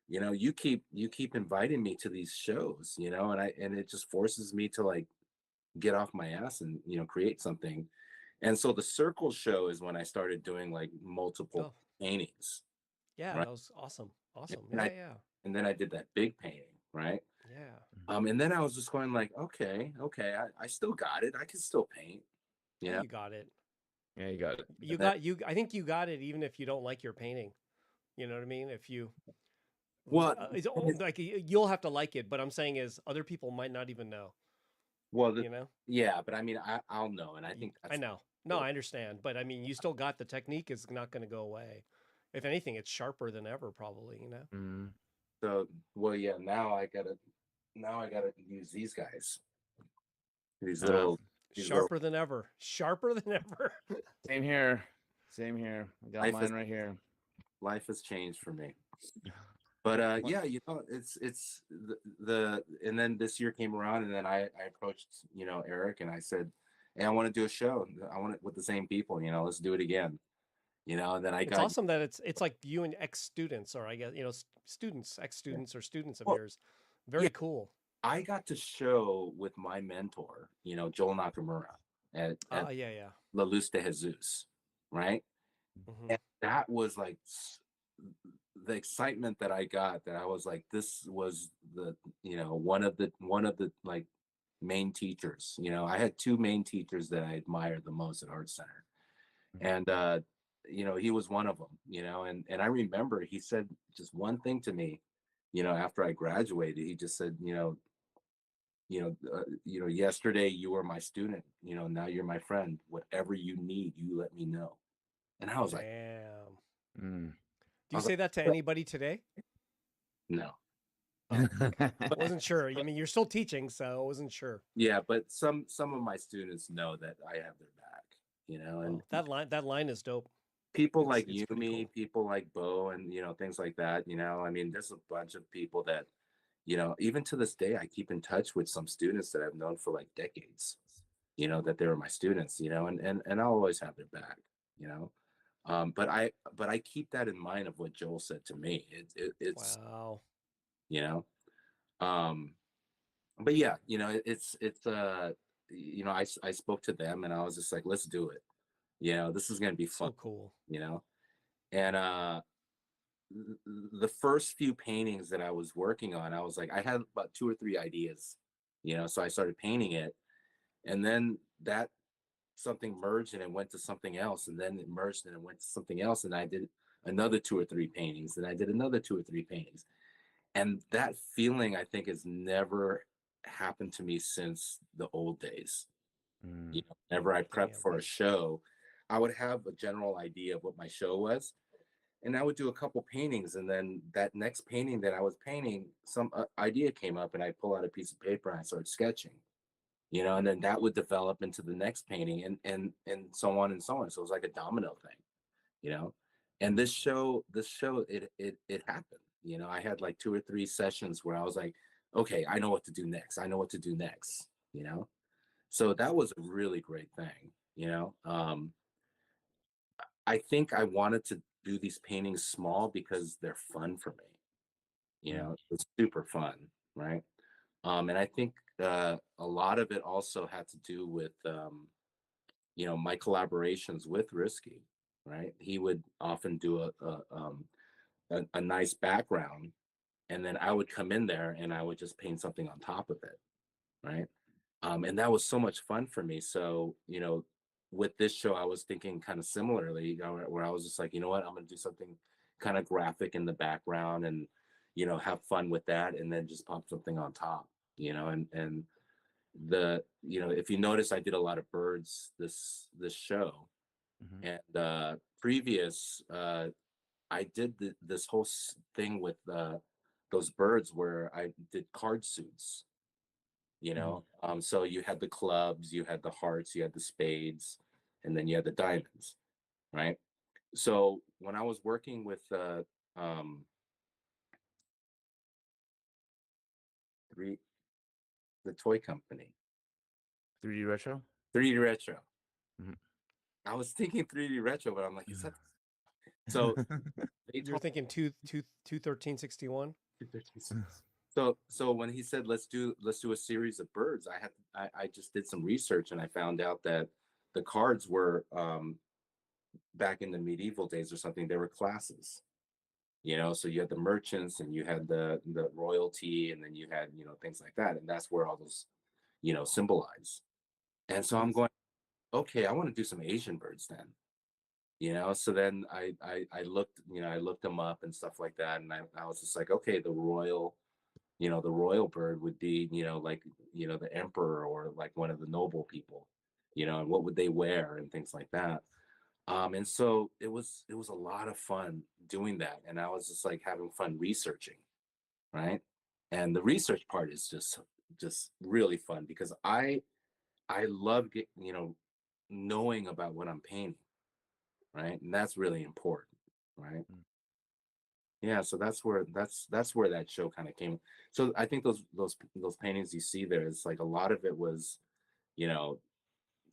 you keep inviting me to these shows, and it just forces me to like get off my ass and create something. And so the circle show is when I started doing like multiple Oh, paintings, yeah, right? that was awesome. Awesome. And Yeah, I yeah, and then I did that big painting, right? yeah. And then I was just going like, okay, I still got it. I can still paint, you Yeah, know. you got it. Yeah, you got it. You And then, got you. I think you got it, even if you don't like your painting. You know what I mean? If you, well, like you'll have to like it, but I'm saying is other people might not even know. well, You know? yeah, but I mean, I'll know, and I think I that's know. No, cool. I understand, but I mean, you still got the technique is not going to go away. If anything, it's sharper than ever, probably. You know? Mhm. So, well, yeah, now I gotta use these guys, these Uh, little, these little. Sharper than ever. Sharper than ever. Same here. Same here. I got Life has mine right here. life has changed for me. But What? yeah, it's the and then this year came around, and then I approached Eric, and I said, hey, I want to do a show. I want it with the same people. Let's do it again. And then I It's got awesome that it's like you and ex students, or I guess students, ex yeah. students, or students of Well, yours. yeah, Very cool. I got to show with my mentor, Joel Nakamura at Yeah, yeah. La Luz de Jesus, right? Hmm. And that was like the excitement that I got, that I was like, this was the one of the like main teachers. I had two main teachers that I admired the most at Art Center, Mhm. and he was one of them. And I remember he said just one thing to me, after I graduated. He just said, yesterday you were my student, now you're my friend. Whatever you need, you let me know. And I was like, Damn. Mm. Do I you was say that to like, anybody today? no. Oh, But, wasn't sure. I but mean, you're still teaching, so I wasn't sure. yeah, but some of my students know that I have their back, and Oh, that line is dope. people like It's pretty Yumi, cool. people like Bo, and things like that. I mean, there's a bunch of people that, even to this day, I keep in touch with some students that I've known for like decades. That they were my students. And I'll always have their back. You know, but I keep that in mind of what Joel said to me. It's Wow. you know, um, but yeah, I spoke to them, and I was just like, let's do it. This is gonna be fun. So cool. You know, and the first few paintings that I was working on, I was like, I had about two or three ideas. So I started painting it, and then that something merged and it went to something else, and then it merged and it went to something else, and I did another 2 or 3 paintings, and I did another 2 or 3 paintings. And that feeling, I think, has never happened to me since the old days. Mm. You know, whenever I prepped Damn. for a show, I would have a general idea of what my show was, and I would do a couple paintings, and then that next painting that I was painting, some idea came up, and I pull out a piece of paper and I started sketching. You know, and then that would develop into the next painting, and so on and so on. So it was like a domino thing, you know. And this show, it happened. You know, I had like 2 or 3 sessions where I was like, okay, I know what to do next. I know what to do next. You know, so that was a really great thing. You know, I think I wanted to do these paintings small because they're fun for me. You Mm. know, it's super fun, right? And I think a lot of it also had to do with you know, my collaborations with Risky, right? He would often do a nice background, and then I would come in there and I would just paint something on top of it, right? And that was so much fun for me. So, you know, with this show, I was thinking kind of similarly, you know, where I was just like, you know what, I'm going to do something kind of graphic in the background and, you know, have fun with that, and then just pop something on top, you know, and the you know, if you notice, I did a lot of birds this show, Mhm. and previous I did this whole thing with those birds where I did card suits, you Mhm. know. So you had the clubs, you had the hearts, you had the spades, and then you had the diamonds, right? So when I was working with um three the toy company, 3D retro. 3D Retro, Mhm. I was thinking 3D Retro, but I'm like, is that so? They You're told thinking 21361. so when he said let's do a series of birds, I just did some research, and I found out that the cards were back in the medieval days or something, they were classes. You know, so you had the merchants, and you had the royalty, and then you had, you know, things like that, and that's where all those, you know, symbolize. And so I'm going, okay, I want to do some Asian birds then. You know, so then I looked, you know, I looked them up and stuff like that, and I was just like, okay, the royal, you know, the royal bird would be, you know, like, you know, the emperor or like one of the noble people, you know, and what would they wear and things like that. And so it was a lot of fun doing that, and I was just like having fun researching, right? And the research part is just really fun because I love you know, knowing about what I'm painting, right? And that's really important, right? Mm. Yeah, so that's where that show kind of came. So I think those paintings you see there, it's like a lot of it was, you know,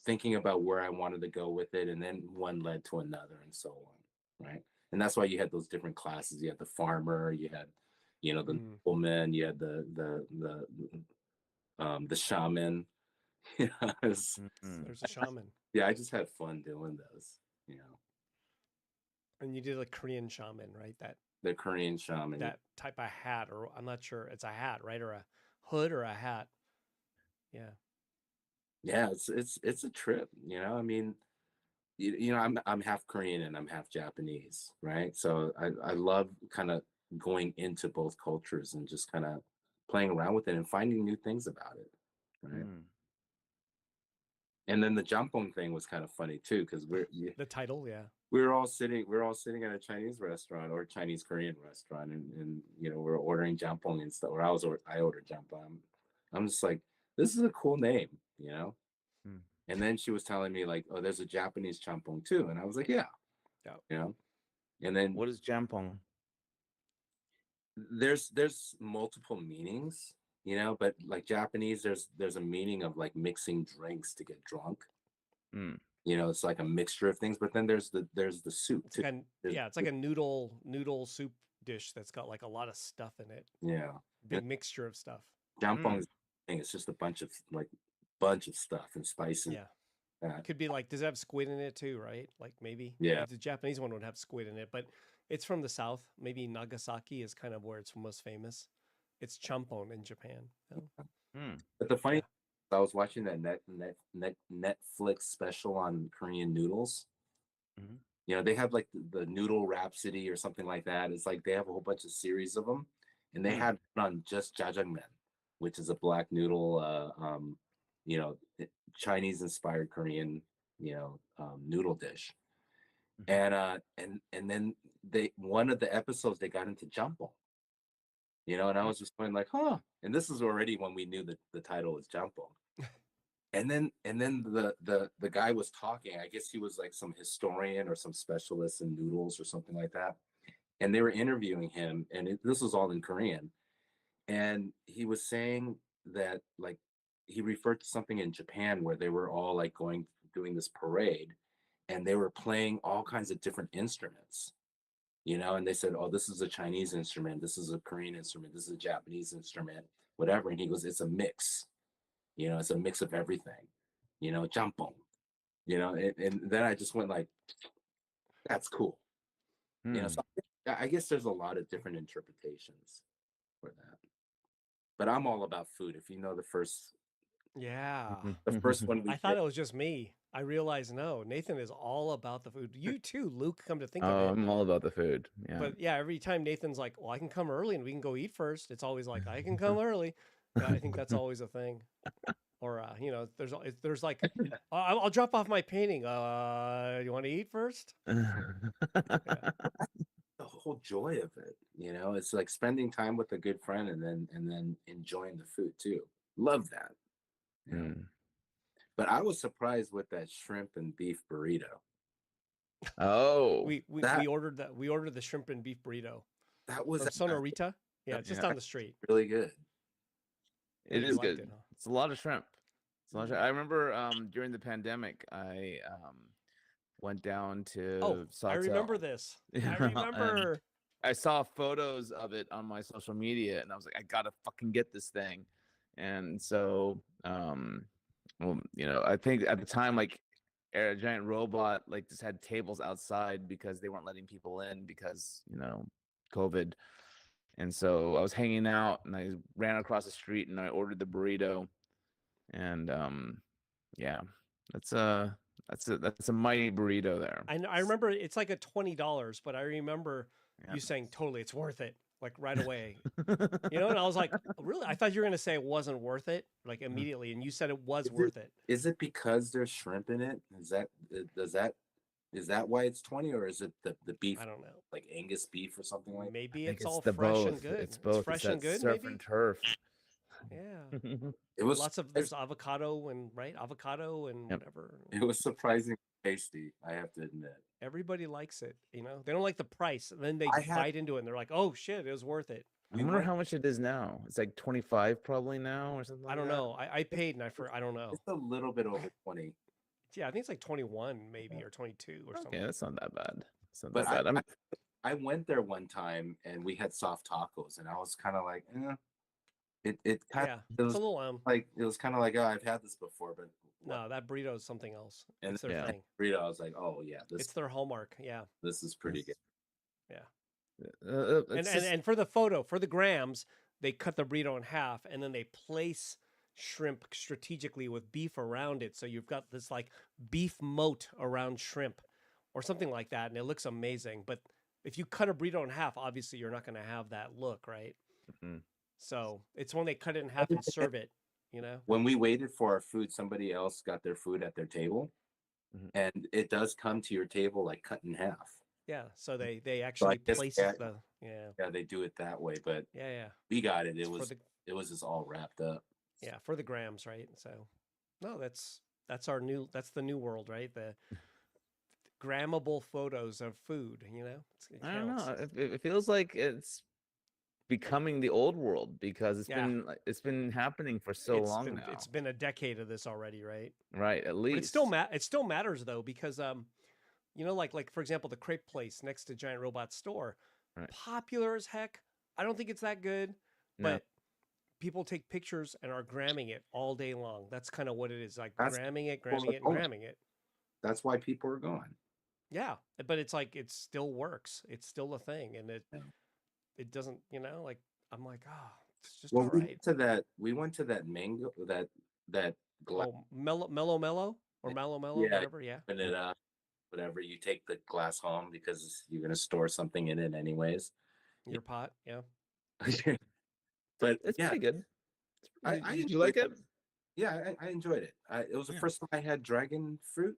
thinking about where I wanted to go with it, and then one led to another, and so on, right? And that's why you had those different classes. You had the farmer, you had, you know, the Mm. nobleman, you had the shaman. Yeah, Mhm. There's a shaman, yeah, I just had fun doing those. You know, and you did a Korean shaman, right? That the Korean shaman. that type of hat, or I'm not sure. It's a hat, right, or a hood, or a hat. Yeah. Yeah, it's a trip. You know, I mean, you know, I'm half Korean and I'm half Japanese, right? So I love kind of going into both cultures and just kind of playing around with it and finding new things about it, right? Mm. And then the jampong thing was kind of funny too, because The title, yeah. we were all sitting at a Chinese restaurant or Chinese Korean restaurant, and you know, we're ordering jampong and stuff. Or I ordered jampong. I'm just like, this is a cool name, you know. Mm. And then she was telling me like, oh, there's a Japanese champong too, and I was like, yeah, Yeah. you know. And then What is jampong? there's multiple meanings, you know, but like Japanese, there's a meaning of like mixing drinks to get drunk. Mm. You know, it's like a mixture of things. But then there's the soup It's too. like a There's, yeah, it's like a noodle soup dish that's got like a lot of stuff in it. yeah, and Big mixture of stuff. jampong Mm. is thing. It's just a bunch of stuff and spice and Yeah. that. Could be like, does it have squid in it too, right? Like maybe Yeah, the Japanese one would have squid in it, but it's from the south. Maybe Nagasaki is kind of where it's most famous. It's champon in Japan. Oh, Mm. but the funny, yeah. I was watching that Netflix special on Korean noodles. Mhm. You know, they have like the Noodle Rhapsody or something like that. It's like they have a whole bunch of series of them, and they had one on just jjajangmyeon, which is a black noodle, you know, Chinese inspired Korean, you know, noodle dish. And then they one of the episodes they got into jumbo, you know, and I was just going like, huh. And this is already when we knew that the title was jumbo. And then the guy was talking. I guess he was like some historian or some specialist in noodles or something like that. And they were interviewing him, and this was all in Korean. And he was saying that like he referred to something in Japan where they were all like going doing this parade, and they were playing all kinds of different instruments, you know. And they said, "Oh, this is a Chinese instrument. This is a Korean instrument. This is a Japanese instrument, whatever." And he goes, "It's a mix." You know, it's a mix of everything, you know, jambon, you know, and then I just went like, that's cool. You know, so I guess there's a lot of different interpretations for that. But I'm all about food. If you know Yeah. the first one we I thought did, it was just me. I realized no, Nathan is all about the food. You too, Luke, come to think of Oh, it. I'm all about the food. Yeah. But yeah, every time Nathan's like, "Well, I can come early and we can go eat first," it's always like, "I can come early." Yeah, I think that's always a thing. Or you know, there's like, I'll drop off my painting. You want to eat first? Yeah. the whole joy of it, you know, it's like spending time with a good friend and then enjoying the food too. Love that. You know? But I was surprised with that shrimp and beef burrito. Oh, We ordered the shrimp and beef burrito that was from Sonorita. Yeah, just yeah. down the street. really good. It You is liked good. it, huh? It's a lot of shrimp. It's a lot of shrimp. I remember during the pandemic, I went down to Oh, I remember Sawtell. this. Yeah, I and remember. I saw photos of it on my social media, and I was like, I gotta fucking get this thing. And so, well, you know, I think at the time, like, a giant robot like just had tables outside because they weren't letting people in because, you know, COVID. And so I was hanging out, and I ran across the street, and I ordered the burrito. And yeah, that's a that's a mighty burrito there. I remember it's like a $20, but I remember Yeah. you saying totally it's worth it, like right away. You know, and I was like, really? I thought you were gonna say it wasn't worth it, like immediately, and you said it was worth it. Is it because there's shrimp in it? Is that why it's 20, or is it the beef? I don't know. Like Angus beef or something like that? Maybe I think it's all the fresh both. and good. It's both. fresh it's and that good, surf maybe. and turf. Yeah. It was Lots of there's avocado and avocado and Yep. whatever. it was surprisingly tasty, I have to admit. Everybody likes it, you know. They don't like the price, and then they I have- bite into it and they're like, "Oh shit, it was worth it." I wonder how much it is now. It's like 25 probably now or something. I don't know. I paid and I don't know. It's a little bit over 20. Yeah, I think it's like 21 maybe or 22 or something. Yeah, that's not that bad. It's not But that bad. I went there one time and we had soft tacos, and I was kind of like, it kind Yeah, of it's a little like it was kind of like, oh, I've had this before, but no, that burrito is something else. And It's their yeah. thing. burrito, I was like, oh yeah, It's their hallmark. Yeah. this is pretty good. And for the photo, for the grams, they cut the burrito in half and then they place shrimp strategically with beef around it. So you've got this like beef moat around shrimp or something like that. And it looks amazing. But if you cut a burrito in half, obviously you're not going to have that look, right? Mhm. So it's when they cut it in half and serve it, you know? When we waited for our food, somebody else got their food at their table, Mhm. and it does come to your table like cut in half. Yeah. So they actually guess place that- the, yeah. Yeah, they do it that way, but Yeah. we got it. It's It for was the, it was just all wrapped up. yeah, for the grams, right? So, no, that's the new world, right? The grammable photos of food, you know? It I don't counts. know. It feels like it's becoming the old world because it's been happening for so long now. It's been a decade of this already, right? Right, at But least. it still matters though because you know, like for example, the crepe place next to Giant Robot store, Right. popular as heck. I don't think it's that good, No. but people take pictures and are gramming it all day long. That's kind of what it is, like That's gramming it, well, and oh. gramming it. That's why people are going. Yeah, but it's like it still works. It's still a thing, and Yeah. it doesn't, you know, like I'm like, it's just Well, all we right. went to that mango that glass Oh, mellow or Yeah. mallow, Yeah. whatever. Yeah. open it up, whatever. You take the glass home because you're gonna store something in it anyways. Your pot, yeah. But It's yeah, pretty good. I Did you enjoyed like it. it? Yeah, I enjoyed it. It was the Yeah. first time I had dragon fruit.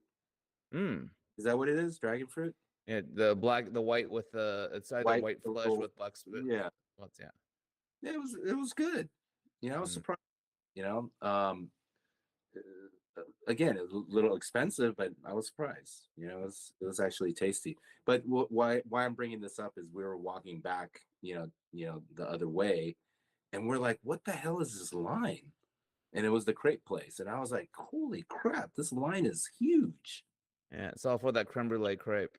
Mm. Is that what it is? Dragon fruit? Yeah, the white with the it's either White, white flesh little, with bucks. yeah. What's yeah. It was good. You know, I was Mm. surprised. You know, again, it was a little expensive, but I was surprised. You know, it was actually tasty. But why I'm bringing this up is we were walking back, the other way, and we're like, what the hell is this line? And it was the crepe place, and I was like, holy crap, this line is huge. Yeah, it's all for that creme brulee crepe.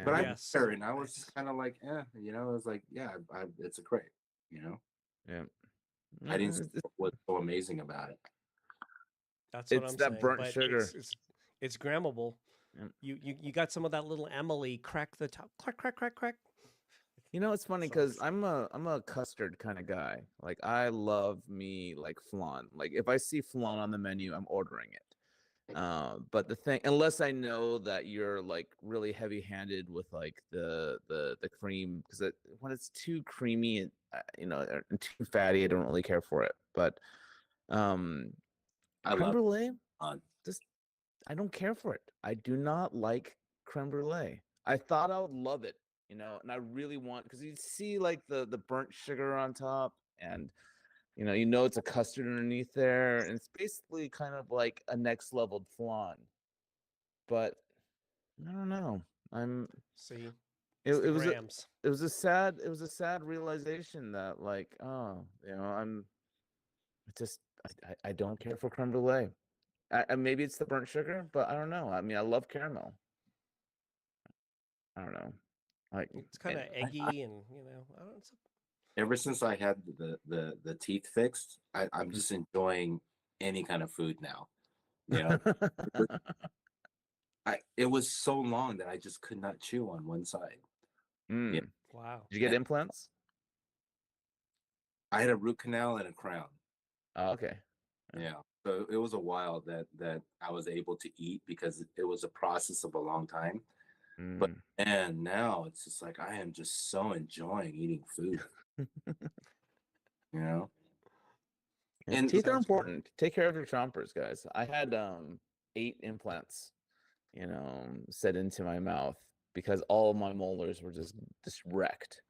But I Yes. there, and I was Nice. just kind of like, I was like, yeah, it's a crepe. Yeah. I didn't see It's, what's so amazing about it. That's what it's I'm that saying. burnt But sugar. it's grammable. Yeah. You got some of that little Emily crack the top, crack, crack, crack, crack. You know, it's funny So- because I'm a custard kind of guy. Like I love me like flan. Like if I see flan on the menu, I'm ordering it. But the thing, unless I know that you're like really heavy-handed with like the cream, because when it's too creamy and or too fatty, I don't really care for it. But I creme love brulee, it. just I don't care for it. I do not like creme brulee. I thought I would love it, and I really want because you see like the burnt sugar on top, and it's a custard underneath there, and it's basically kind of like a next leveled flan. But I don't know. See, It, it's the it was a grams. it was a sad realization that like I'm just I don't care for creme brulee. Maybe it's the burnt sugar, but I don't know. I mean, I love caramel. I don't know. Like It's kind of and- eggy, and I don't. Ever since I had the teeth fixed, I'm just enjoying any kind of food now. You know, it was so long that I just could not chew on one side. Mm. Yeah. Wow. Did you get implants? I had a root canal and a crown. Oh, okay. Yeah. So it was a while that I was able to eat because it was a process of a long time. But Mm. and now it's just like I am just so enjoying eating food. Yeah, And teeth are Sounds good. important. Take care of your chompers, guys. I had 8 implants, set into my mouth because all of my molars were just wrecked.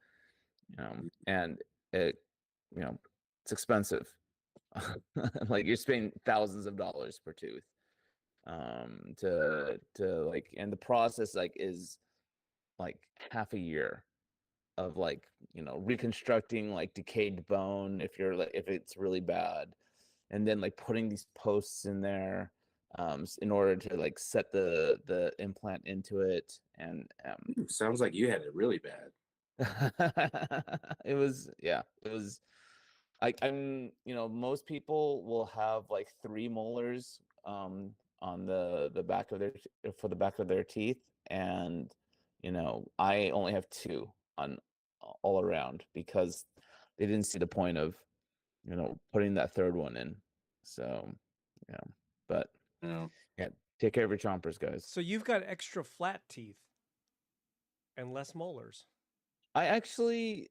And it, it's expensive. Like you're spending thousands of dollars per tooth. To like, and the process like is like half a year of like reconstructing like decayed bone if it's really bad, and then like putting these posts in there in order to like set the implant into it, and sounds like you had it really bad. it was I'm most people will have like 3 molars on the back of for the back of their teeth, and I only have 2 on all around because they didn't see the point of putting that 3rd one in. So yeah, but Yeah. yeah, take care of your chompers, guys. So you've got extra flat teeth and less molars. I actually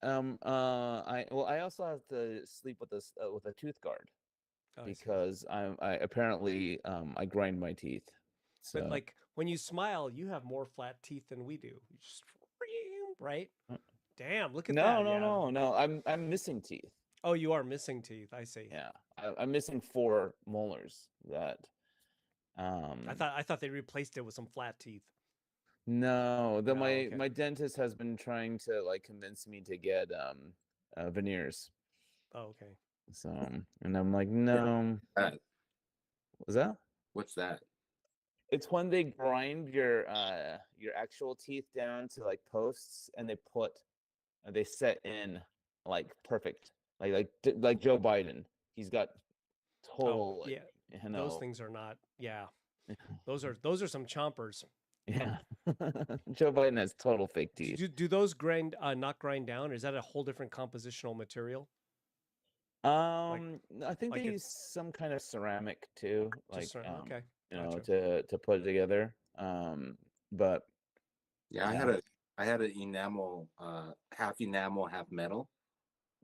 I also have to sleep with a tooth guard Oh, I see. because I apparently I grind my teeth. So But like when you smile, you have more flat teeth than we do. You just right? Damn, look at that. Yeah. no. I'm missing teeth. Oh, you are missing teeth. I see. Yeah, I'm missing 4 molars. That I thought they replaced it with some flat teeth. no, No, okay. my dentist has been trying to like convince me to get veneers. Oh, okay. So and I'm like, no. That- Was that? What's that? It's when they grind your actual teeth down to like posts, and they set in like perfect, like Joe Biden. He's got total Oh, yeah. Those things are not. Yeah. Those are some chompers. yeah. Joe Biden has total fake teeth. Do those not grind down? Or is that a whole different compositional material? I think like they it- use some kind of ceramic too. Like Just okay. Gotcha. to put it together. But Yeah, yeah. I had an enamel, half enamel, half metal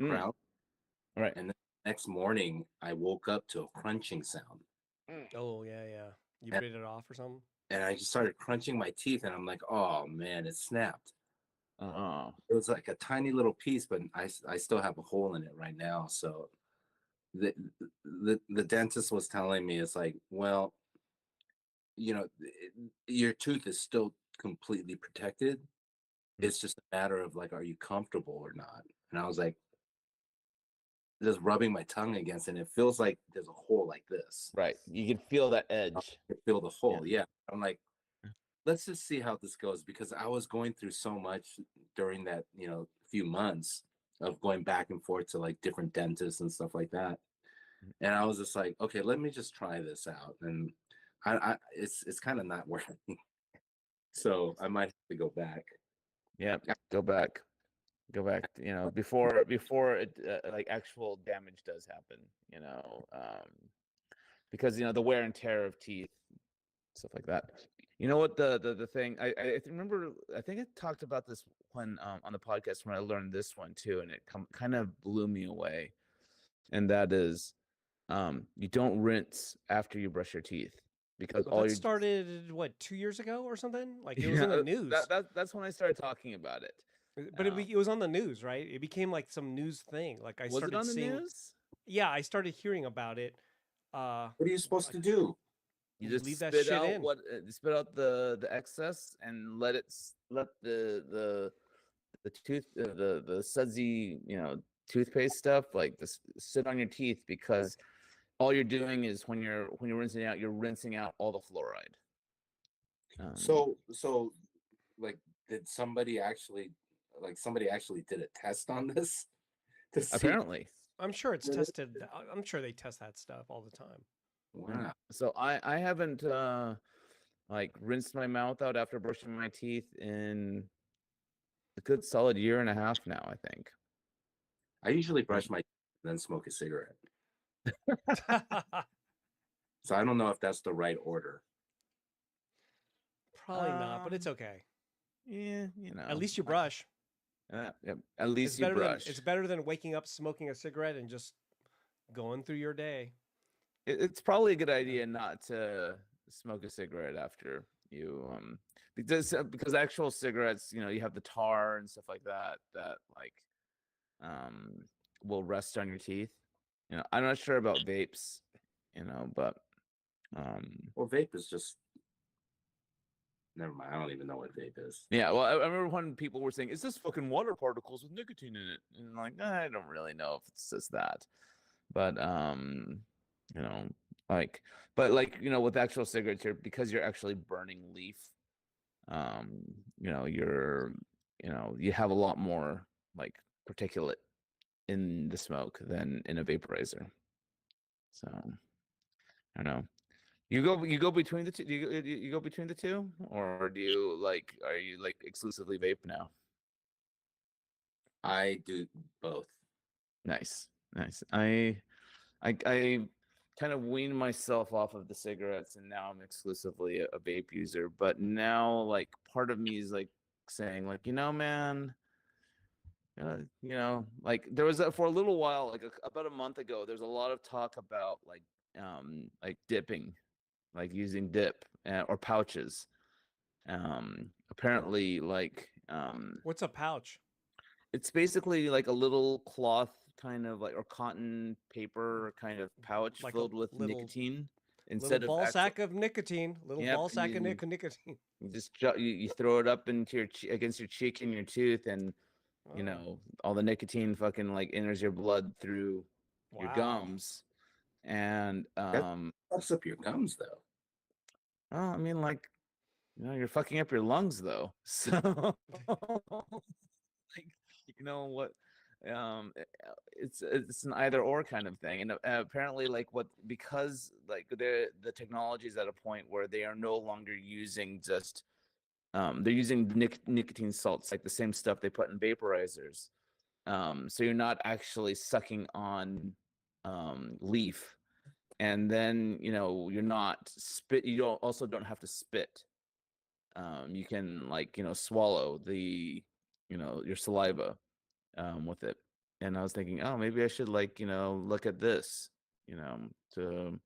Mm, crown, right. and the next morning I woke up to a crunching sound, Mm. Oh yeah, yeah. You and bit it off or something? I just started crunching my teeth, and I'm like, oh man, it snapped. Uh-uh. It was like a tiny little piece, but I still have a hole in it right now. So the the dentist was telling me, it's like, well, your tooth is still completely protected. Mm. It's just a matter of like, are you comfortable or not? And I was like, just rubbing my tongue against it, and it feels like there's a hole like this. Right. You can feel that I edge. can feel the Yeah. hole. Yeah. I'm like, let's just see how this goes, because I was going through so much during that, few months of going back and forth to like different dentists and stuff like that. And I was just like, okay, let me just try this out. And it's kind of not working. So I might have to go back. Yeah. Go back. Go back. Before it like actual damage does happen. Because the wear and tear of teeth, stuff like that. You know what the thing I remember, I think I talked about this when on the podcast when I learned this one too, and it kind of blew me away. And that is, you don't rinse after you brush your teeth, because Well, all that you started what, 2 years ago or something? Like it was in yeah, the news, that's when I started talking about it. but it was on the news, right? It became like some news thing. Like I Was it started on the seeing, news? yeah, I started hearing about it. What are you supposed to do? You You just leave that spit shit out in. spit out the excess and let the tooth the sudsy toothpaste stuff like this sit on your teeth, because all you're doing is when you're rinsing out, you're rinsing out all the fluoride. So like, did somebody actually did a test on this to see? Apparently. I'm sure it's tested. I'm sure they test that stuff all the time. Yeah. Wow. So I haven't like rinsed my mouth out after brushing my teeth in a good solid year and a half now, I think. I usually brush my teeth and then smoke a cigarette. So I don't know if that's the right order. Probably not, but it's okay. Yeah, At least you brush. Yep. At least you brush. It's better than waking up smoking a cigarette and just going through your day. It's probably a good idea not to smoke a cigarette after you because actual cigarettes, you have the tar and stuff like that like um will rest on your teeth. I'm not sure about vapes, but Well, vape is just, never mind. I don't even know what vape is. yeah, well, I remember when people were saying, "Is this fucking water particles with nicotine in it?" And like, I don't really know if it's just that, but you know, like, with actual cigarettes, because you're actually burning leaf, um, you have a lot more like particulate in the smoke than in a vaporizer. So I don't know. You go between the two. You go between the two, or are you like exclusively vape now? I do both. Nice, nice. I kind of weaned myself off of the cigarettes, and now I'm exclusively a vape user. But now, like, part of me is like saying, like, man, like there was for a little while, like about a month ago, there's a lot of talk about like dipping, like using dip or pouches. Apparently, like What's a pouch? it's basically like a little cloth kind of like or cotton paper kind of pouch Like a filled with little nicotine little instead of ball actual. sack of nicotine. Little Yep, ball sack of you, nicotine. you just you throw it up into your against your cheek and your tooth, and Oh, all the nicotine fucking like enters your blood through your wow. gums, and That fucks up your gums, though. well, I mean, like, you're fucking up your lungs though, so like, what it's an either or kind of thing. And apparently, like, because like the technology is at a point where they are no longer using just they're using nicotine salts, like the same stuff they put in vaporizers. So you're not actually sucking on leaf, and then you're not spit. You don't have to spit. You can swallow the your saliva with it. And I was thinking, oh, maybe I should look at this, to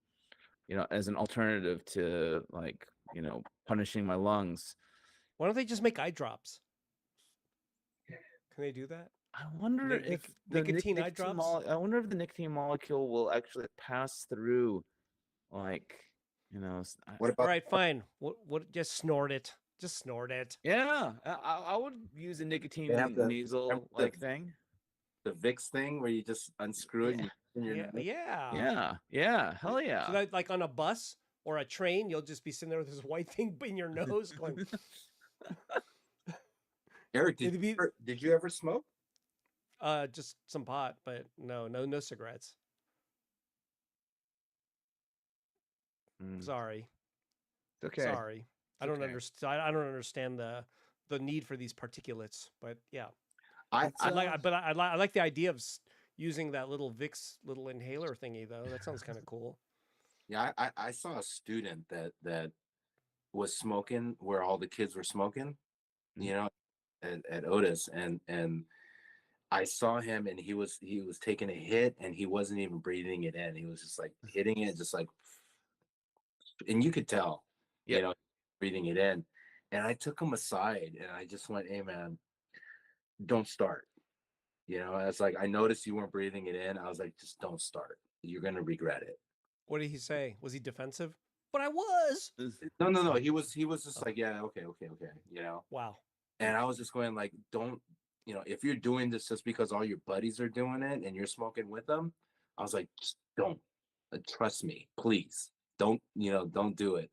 as an alternative to punishing my lungs. Why don't they just make eye drops? Can they do that? I wonder if the nicotine eye drops? I wonder if the nicotine molecule will actually pass through, What All about right, fine. What? Just snort it. Just snort it. Yeah, I would use a nicotine They have the- nasal thing. the Vicks thing where you just unscrew it? And you put it in your nose? Yeah, hell yeah. So that, like on a bus or a train, you'll just be sitting there with this white thing in your nose going. Eric, It'd be- did you ever smoke? Just some pot, but no cigarettes. Mm, Sorry. it's okay. Sorry. I don't okay. understand. I don't understand the need for these particulates. But yeah, I I like the idea of using that little Vicks little inhaler thingy though. That sounds kind of cool. Yeah, I saw a student that was smoking where all the kids were smoking, at Otis, and I saw him, and he was taking a hit, and he wasn't even breathing it in. He was just like hitting it, just like, and you could tell, Yeah. breathing it in. And I took him aside, and I just went, "Hey, man, don't start." I was like, I noticed you weren't breathing it in. I was like, just don't start. You're gonna regret it. What did he say? Was he defensive? But I was. No. He was just like, yeah, okay. Wow. And I was just going like, don't, if you're doing this just because all your buddies are doing it and you're smoking with them, I was like, just don't. Trust me, please. Don't do it.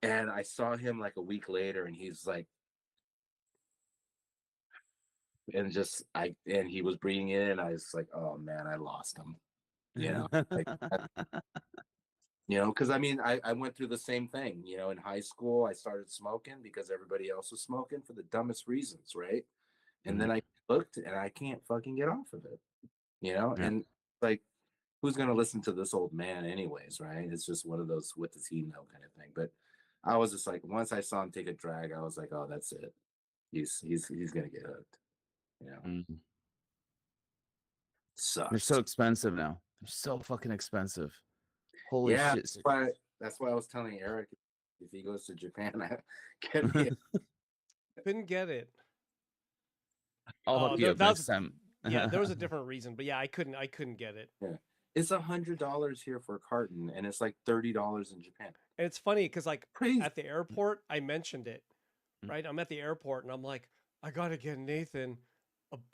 And I saw him like a week later, and he's like, and he was breathing it in. I was like, oh man, I lost him. Because I mean, I went through the same thing. In high school, I started smoking because everybody else was smoking for the dumbest reasons, right? And then I looked, and I can't fucking get off of it, and like, who's gonna listen to this old man anyways, right? It's just one of those what does he know kind of thing. But I was just like, once I saw him take a drag, I was like, oh, that's it. He's gonna get hooked. Mm. Sucks. They're so expensive now. They're so fucking expensive. Holy shit. That's why I was telling Eric, if he goes to Japan, get me. Couldn't get it. I'll hook you up next time. Yeah, there was a different reason, but yeah, I couldn't get it. Yeah. It's $100 here for a carton, and it's like $30 in Japan. And it's funny because like Crazy. at the airport, I mentioned it, right? I'm at the airport and I'm like, I gotta get Nathan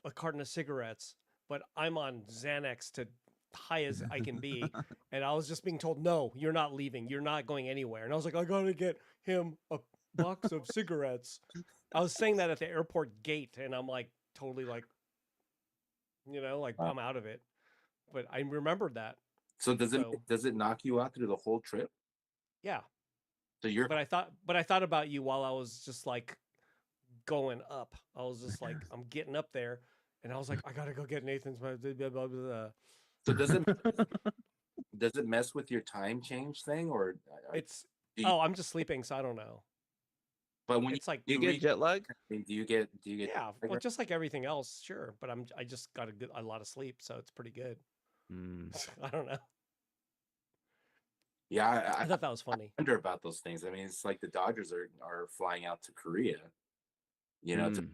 a carton of cigarettes, but I'm on Xanax to high as I can be, and I was just being told, no, you're not leaving, you're not going anywhere. And I was like, I gotta get him a box of cigarettes. I was saying that at the airport gate, and I'm like totally like, I'm out of it. But I remembered that. So does it knock you out through the whole trip? Yeah. So you're. But I thought about you while I was just like going up. I was just like, I'm getting up there, and I was like, I gotta go get Nathan's. Blah, blah, blah, blah. So does it mess with your time change thing, or I'm just sleeping, so I don't know. But when it's like you get jet lag, do you get? Yeah, well, just like everything else, sure. But I just got a lot of sleep, so it's pretty good. I don't know. Yeah, I thought that was funny. I wonder about those things. I mean, it's like the Dodgers are flying out to Korea, to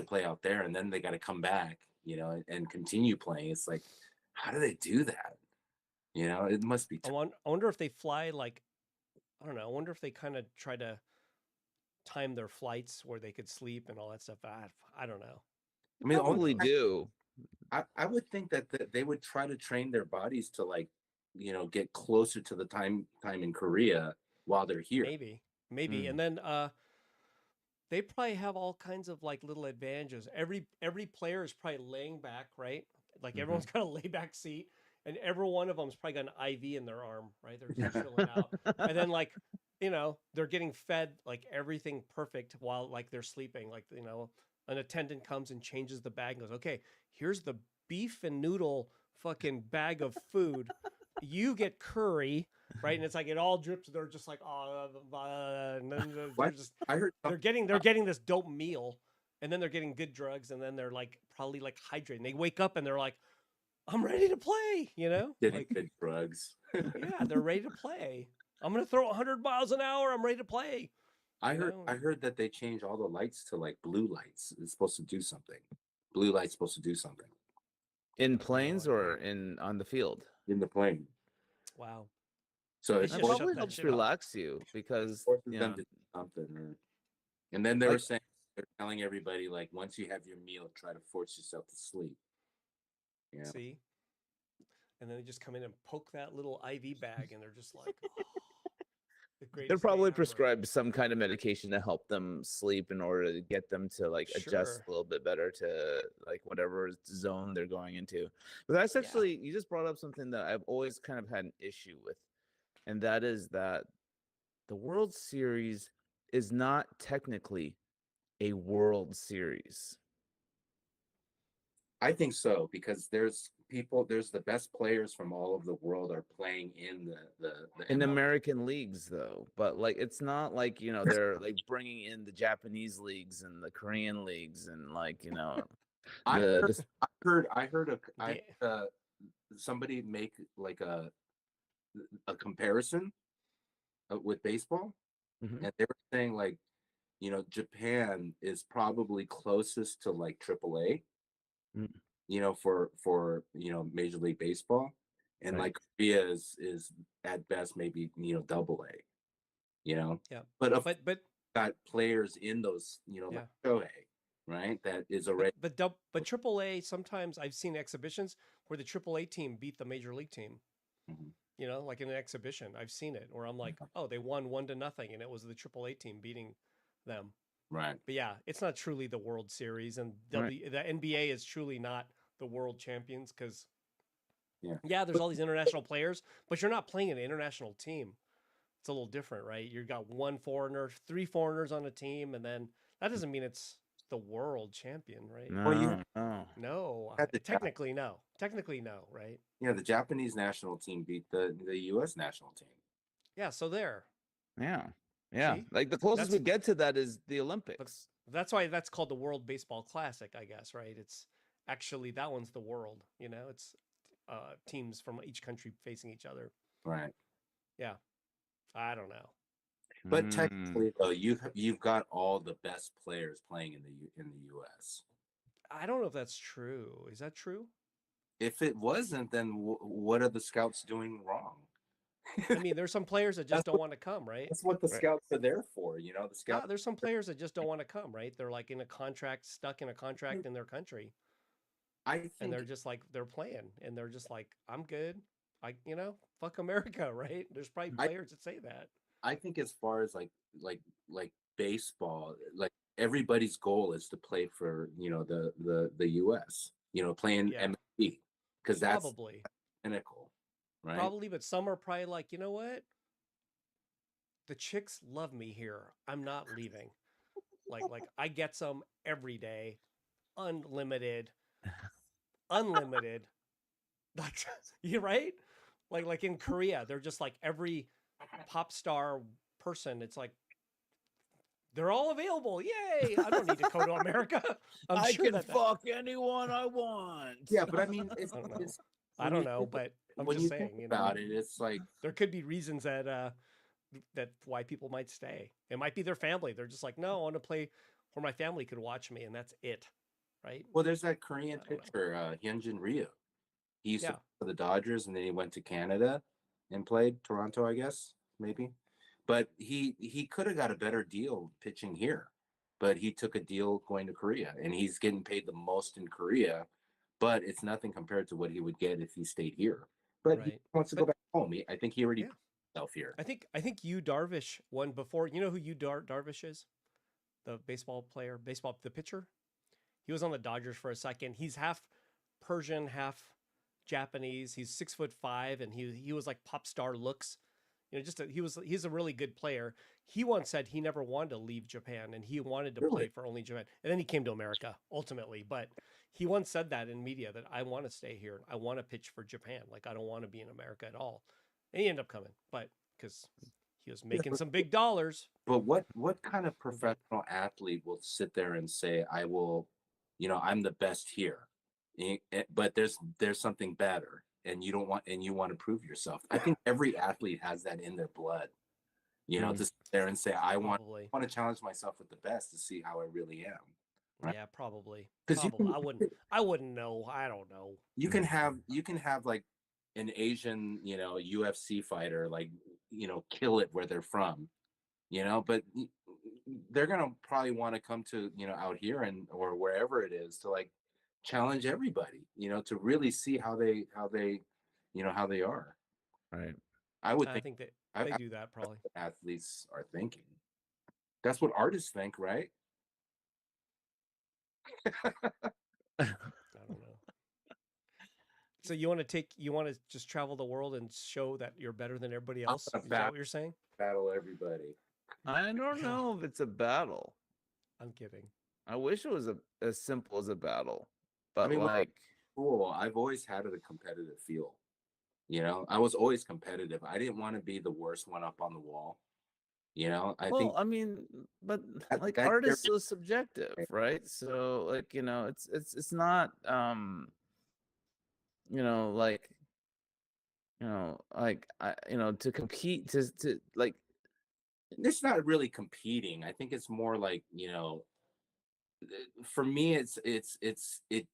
play out there, and then they got to come back, and continue playing. It's like, how do they do that? It must be. I wonder if they fly like, I don't know. I wonder if they kind of try to time their flights where they could sleep and all that stuff. I don't know. I mean, probably do. I would think that they would try to train their bodies to like, get closer to the time in Korea while they're here. Maybe. And then they probably have all kinds of like little advantages. Every player is probably laying back, right? Like everyone's got a layback seat, and every one of them's probably got an IV in their arm, right? They're just chilling out, and then like, they're getting fed like everything perfect while like they're sleeping. Like, an attendant comes and changes the bag and goes, okay, here's the beef and noodle fucking bag of food. you get curry, right? And it's like it all drips. They're just like, and then they're What? just I heard they're getting this dope meal, and then they're getting good drugs, and then they're like probably like hydrating. They wake up and they're like, I'm ready to play, you know? getting Like, good drugs. yeah, they're ready to play. I'm gonna throw 100 miles an hour. I'm ready to play. I You heard know? I heard that they changed all the lights to like blue lights. It's supposed to do something. Blue light's supposed to do something In No planes idea. or in on the field? in the plane. Wow. So They it should That shut forces, probably that helps shit off. relax you because forces you them know, to do something. And then they were like saying they're telling everybody like once you have your meal, try to force yourself to sleep. Yeah. See? And then they just come in and poke that little IV bag, and they're just like, oh, the they're greatest day probably ever. prescribed some kind of medication to help them sleep in order to get them to like adjust Sure. a little bit better to like whatever zone they're going into. But that's Yeah. actually, you just brought up something that I've always kind of had an issue with, and that is that the World Series is not technically a World Series. I think so because there's the best players from all over the world are playing in the In MLB. American leagues though, but like it's not like, you know, they're like bringing in the Japanese leagues and the Korean leagues and like, you know, I the heard, this I heard Yeah. somebody make like a comparison with baseball, Mhm. and they were saying like, you know, Japan is probably closest to like AAA, Mm, you know, for you know Major League Baseball, and right. like Korea is at best maybe you know AA, you know, Yeah. but of But got players in those you know yeah. like Shohei, right? That is already But AAA, sometimes I've seen exhibitions where the AAA team beat the major league team. Mhm. You know, like in an exhibition, I've seen it where I'm like, oh, they won 1-0, and it was the AAA team beating them. right. But yeah, it's not truly the World Series, and Right. the NBA is truly not the world champions because Yeah, yeah, there's all these international players, but you're not playing an international team. It's a little different, right? You've got one foreigner, three foreigners on a team, and then that doesn't mean it's the world champion, right? well you No, no. No, had the technically no. Technically no, right? yeah the Japanese national team beat the U.S. national team. Yeah, so there. Yeah. Yeah. See? Like the closest we That's get to that is the but Olympics. that's why that's called the World Baseball Classic, I guess, right? It's actually that one's the world, you know? It's teams from each country facing each other. Right. Yeah. I don't know. But Mm. technically, though, you've got all the best players playing in the U.S. I don't know if that's true. Is that true? If it wasn't, then what are the scouts doing wrong? I mean, there's some players that just That's don't what want to come, right? that's what the Right. scouts are there for. You know, the Yeah, scouts. there's some players that just don't want to come, right? They're like in a contract, stuck in a contract in their country, I and think they're just like they're playing, and they're just like, I'm good. You know, fuck America, right? There's probably I players that say that. I think as far as like baseball, like everybody's goal is to play for you know the U.S. You know, playing Yeah, MLB because that's probably, pinnacle, right? probably, but some are probably like, you know what? The chicks love me here. I'm not leaving. Like I get some every day, unlimited, unlimited. Like you right? Like in Korea, they're just like every pop star person. It's like they're all available. Yay! I don't need to go to America. I'm I sure can that fuck anyone I want. Yeah, but I mean, it's, I don't know. it's I when don't you know, think but I'm when just you saying, think you know, about it, it's like there could be reasons that why people might stay. It might be their family. They're just like, no, I want to play where my family could watch me, and that's it, right? well, there's that Korean I don't know. pitcher, Hyunjin Ryu. He used to Yeah, play for the Dodgers, and then he went to Canada and played Toronto, I guess, maybe. But he could have got a better deal pitching here, but he took a deal going to Korea, and he's getting paid the most in Korea. But it's nothing compared to what he would get if he stayed here. But he right. wants to go But back home. I think he already yeah, put himself here. I think you Darvish won before. You know who you Darvish is? The baseball player, the pitcher. He was on the Dodgers for a second. He's half Persian, half Japanese. He's 6'5", and he was like pop star looks just he's a really good player. He once said he never wanted to leave Japan and he wanted to play Really? for only Japan. And then he came to America ultimately, but he once said that in media that I want to stay here. I want to pitch for Japan. Like I don't want to be in America at all. And he ended up coming, but because he was making some big dollars. But what kind of professional athlete will sit there and say, I will, I'm the best here, but there's something better, and you want to prove yourself. I think every athlete has that in their blood, to sit there and say, Probably. want to challenge myself with the best to see how I really am. Right? Yeah, probably. 'Cause Probably. I wouldn't know. I don't know. you can have like an Asian, UFC fighter, like, kill it where they're from, but they're gonna probably want to come to, out here and or wherever it is to like challenge everybody, to really see how they how they are. Right. I would I think think that I, they I, do that probably. athletes are thinking. That's what artists think, right? I don't know. So you want to just travel the world and show that you're better than everybody I'm else? gonna Is that what you're saying? battle everybody. I don't know if it's a battle. I'm kidding. I wish it was as simple as a battle, but mean, like, Cool. I've always had a competitive feel. I was always competitive. I didn't want to be the worst one up on the wall. I well, think I mean, but like that art is carries- so subjective, right? So like, it's not like like I to compete to like it's not really competing. I think it's more like, for me, it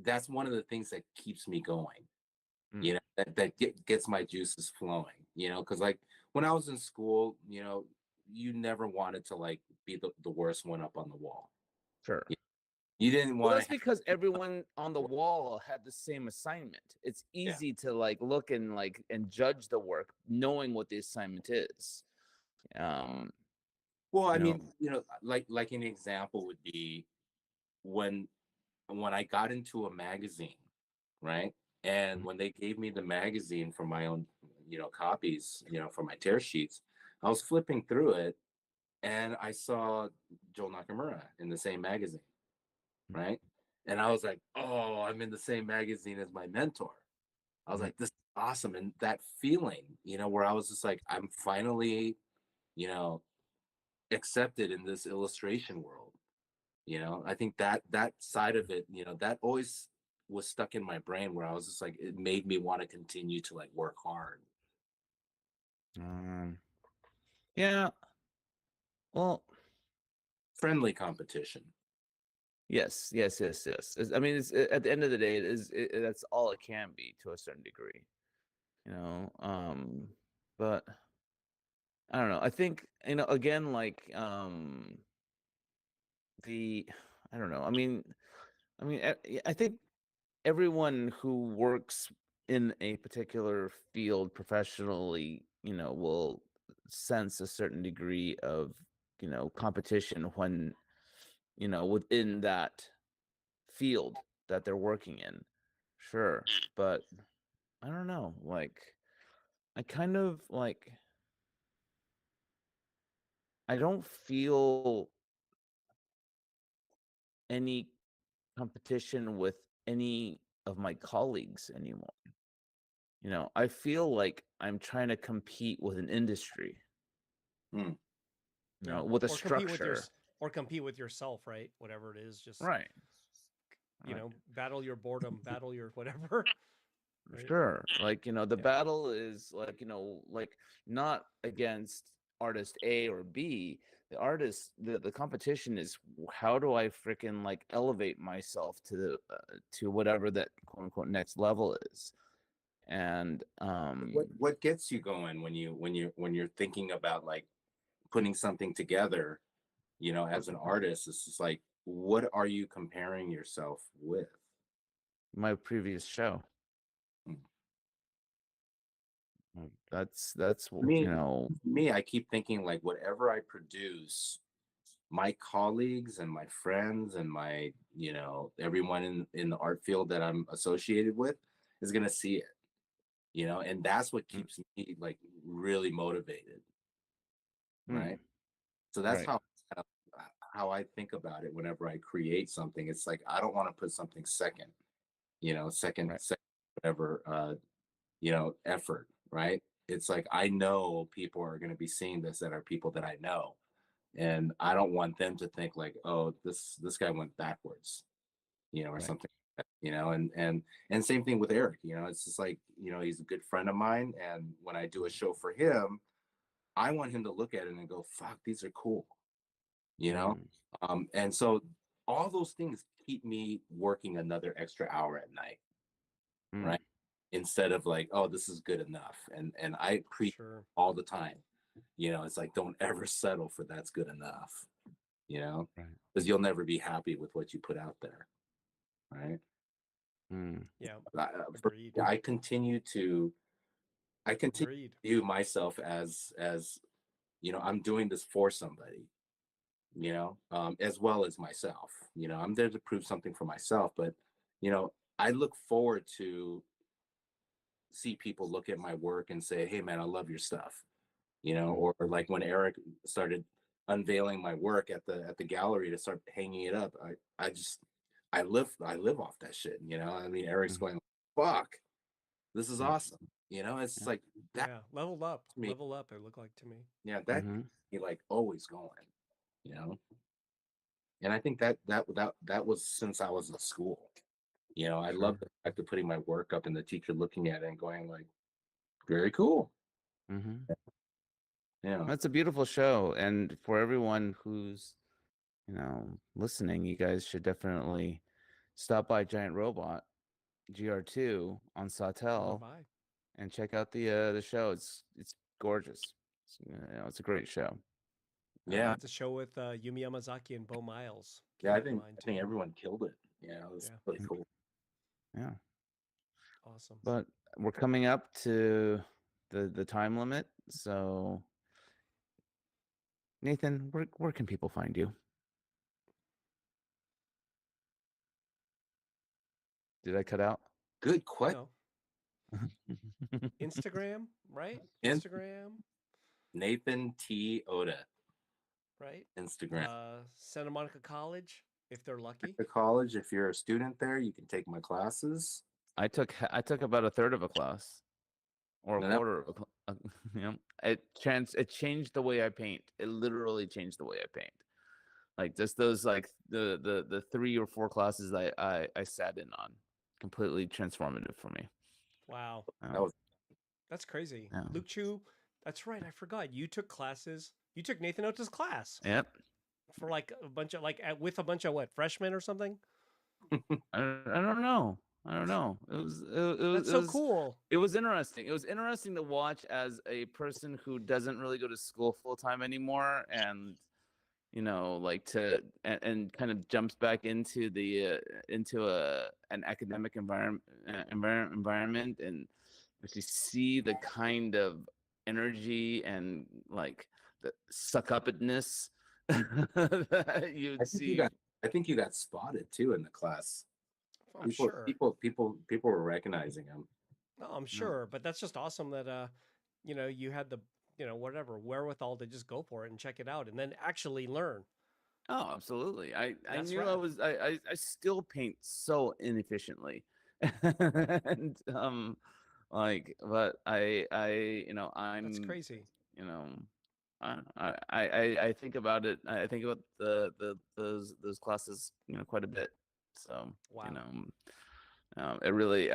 that's one of the things that keeps me going. That gets my juices flowing. Because like when I was in school, you never wanted to like be the worst one up on the wall. sure. You didn't Well, want that's to. because everyone on the wall had the same assignment. It's Yeah. easy to like look and like and judge the work knowing what the assignment is. Well, I You know, mean, like an example would be when I got into a magazine, right? And when they gave me the magazine for my own, copies, for my tear sheets, I was flipping through it and I saw Joe Nakamura in the same magazine, right? And I was like, oh, I'm in the same magazine as my mentor. I was like, this is awesome. And that feeling, where I was just like, I'm finally, you know, accepted in this illustration world. I think that side of it, that always was stuck in my brain where I was just like, it made me want to continue to like work hard. yeah. Well, Friendly competition. yes. I mean, at the end of the day, that's all it can be to a certain degree, but I don't know. I think, again, like, I don't know. I think everyone who works in a particular field professionally, will sense a certain degree of, competition when, within that field that they're working in. Sure. But I don't know. Like, I kind of like, I don't feel any competition with any of my colleagues anymore. I feel like I'm trying to compete with an industry, Mm. with a or compete with structure. or compete with yourself, right? Whatever it is, just Right. battle your boredom, battle your whatever. Right? Sure. Like, the battle is like, like not against artist A or B. The competition is how do I freaking like elevate myself to the to whatever that quote unquote next level is. And What gets you going when you're thinking about like putting something together, as an artist? It's just like, what are you comparing yourself with? my previous show. Mm. That's Me, me, I keep thinking like whatever I produce, my colleagues and my friends and my, everyone in the art field that I'm associated with is gonna see it. and that's what Mm. keeps me like really motivated, right? Mm. So that's Right. how I think about it whenever I create something. It's like I don't want to put something second, Right. second whatever effort, right? It's like I know people are going to be seeing this that are people that I know, and I don't want them to think like, oh, this guy went backwards, or Right. something like that, and same thing with Eric. It's just like, he's a good friend of mine, and when I do a show for him, I want him to look at it and go, fuck, these are cool, you know Mm. and so all those things keep me working another extra hour at night, Mm. right? Instead of like, oh, this is good enough. And I preach Sure. all the time, it's like, don't ever settle for that's good enough, you know Right. because you'll never be happy with what you put out there, right? Mm. Yeah. For Agreed. me, I continue Agreed. to view myself as I'm doing this for somebody, as well as myself. I'm there to prove something for myself, but I look forward to see people look at my work and say, "Hey, man, I love your stuff," Mm. or like when Eric started unveiling my work at the gallery to start hanging it up. I live off that shit. I mean, Eric's Mhm. going, "Fuck, this is Mm. awesome." It's Yeah. like that Yeah. Leveled up. to me. Level up, it looked like to me. Yeah, that Mm-hmm. keeps me like always going. You know, and I think that was since I was in school. I love Sure. the fact of putting my work up and the teacher looking at it and going like, very cool. Mm-hmm. Yeah. That's a beautiful show, and for everyone who's listening, you guys should definitely stop by Giant Robot GR2 on Come on Sawtell by. and check out the show. It's gorgeous. It's a great show. Yeah. It's a show with Yumi Yamazaki and Bo Miles. Yeah. Keep I that in think mind I think too. everyone killed it. It's Yeah. really Mm. cool. Yeah, Awesome. but we're coming up to the time limit, so Nathan, where can people find you? Did I cut out? Good question. No. Instagram, right? And Instagram, Nathan T. Oda, right? Instagram. Santa Monica College, if they're lucky. The college, if you're a student there, you can take my classes. I took about a third of a class or a And that, quarter of it changed the way I paint. It literally changed the way I paint. Like just those like the 3 or 4 classes I sat in on, completely transformative for me. Wow. that was That's crazy. Yeah. Luke Chu, that's right. I forgot. You took classes. You took Nathan Ota's class Yep. for like a bunch of with a bunch of what, freshmen or something? I don't know. I don't know. That's so cool. It was interesting. It was interesting to watch as a person who doesn't really go to school full time anymore, and like and kind of jumps back into an academic environment, and to see the kind of energy and like the suck upness that I you'd think you see. got I think you got spotted too in the class. I'm People sure. people people were recognizing him. No, I'm No. sure. But that's just awesome that you had the, whatever, wherewithal to just go for it and check it out and then actually learn. Oh, absolutely. I That's knew rad. I still paint so inefficiently. And but That's I'm crazy. you know I think about it. I think about those classes quite a bit. So Wow. I really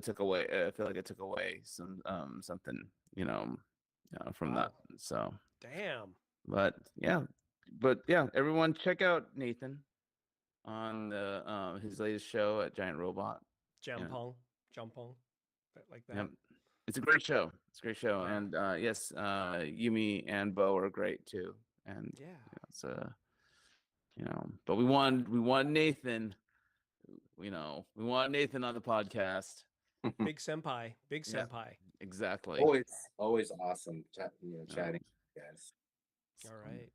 took away. I feel like I took away something from that. Wow. So Damn. but yeah, everyone check out Nathan on his latest show at Giant Robot. Yeah, Jampong. Jampong. Like yeah, that. it's a great show. It's a great show, Yeah. and yes, Yumi and Bo are great too. And Yeah. it's but we want Nathan. We want Nathan on the podcast. Big senpai. Big Yeah, senpai. exactly. Always awesome Um, chatting with you guys. All right.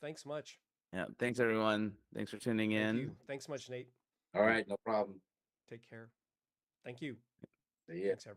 Thanks much. Yeah, thanks everyone. Thanks for tuning Thank in. you. Thanks much, Nate. All right, no problem. Take care. Thank you. See ya. Thanks, everyone.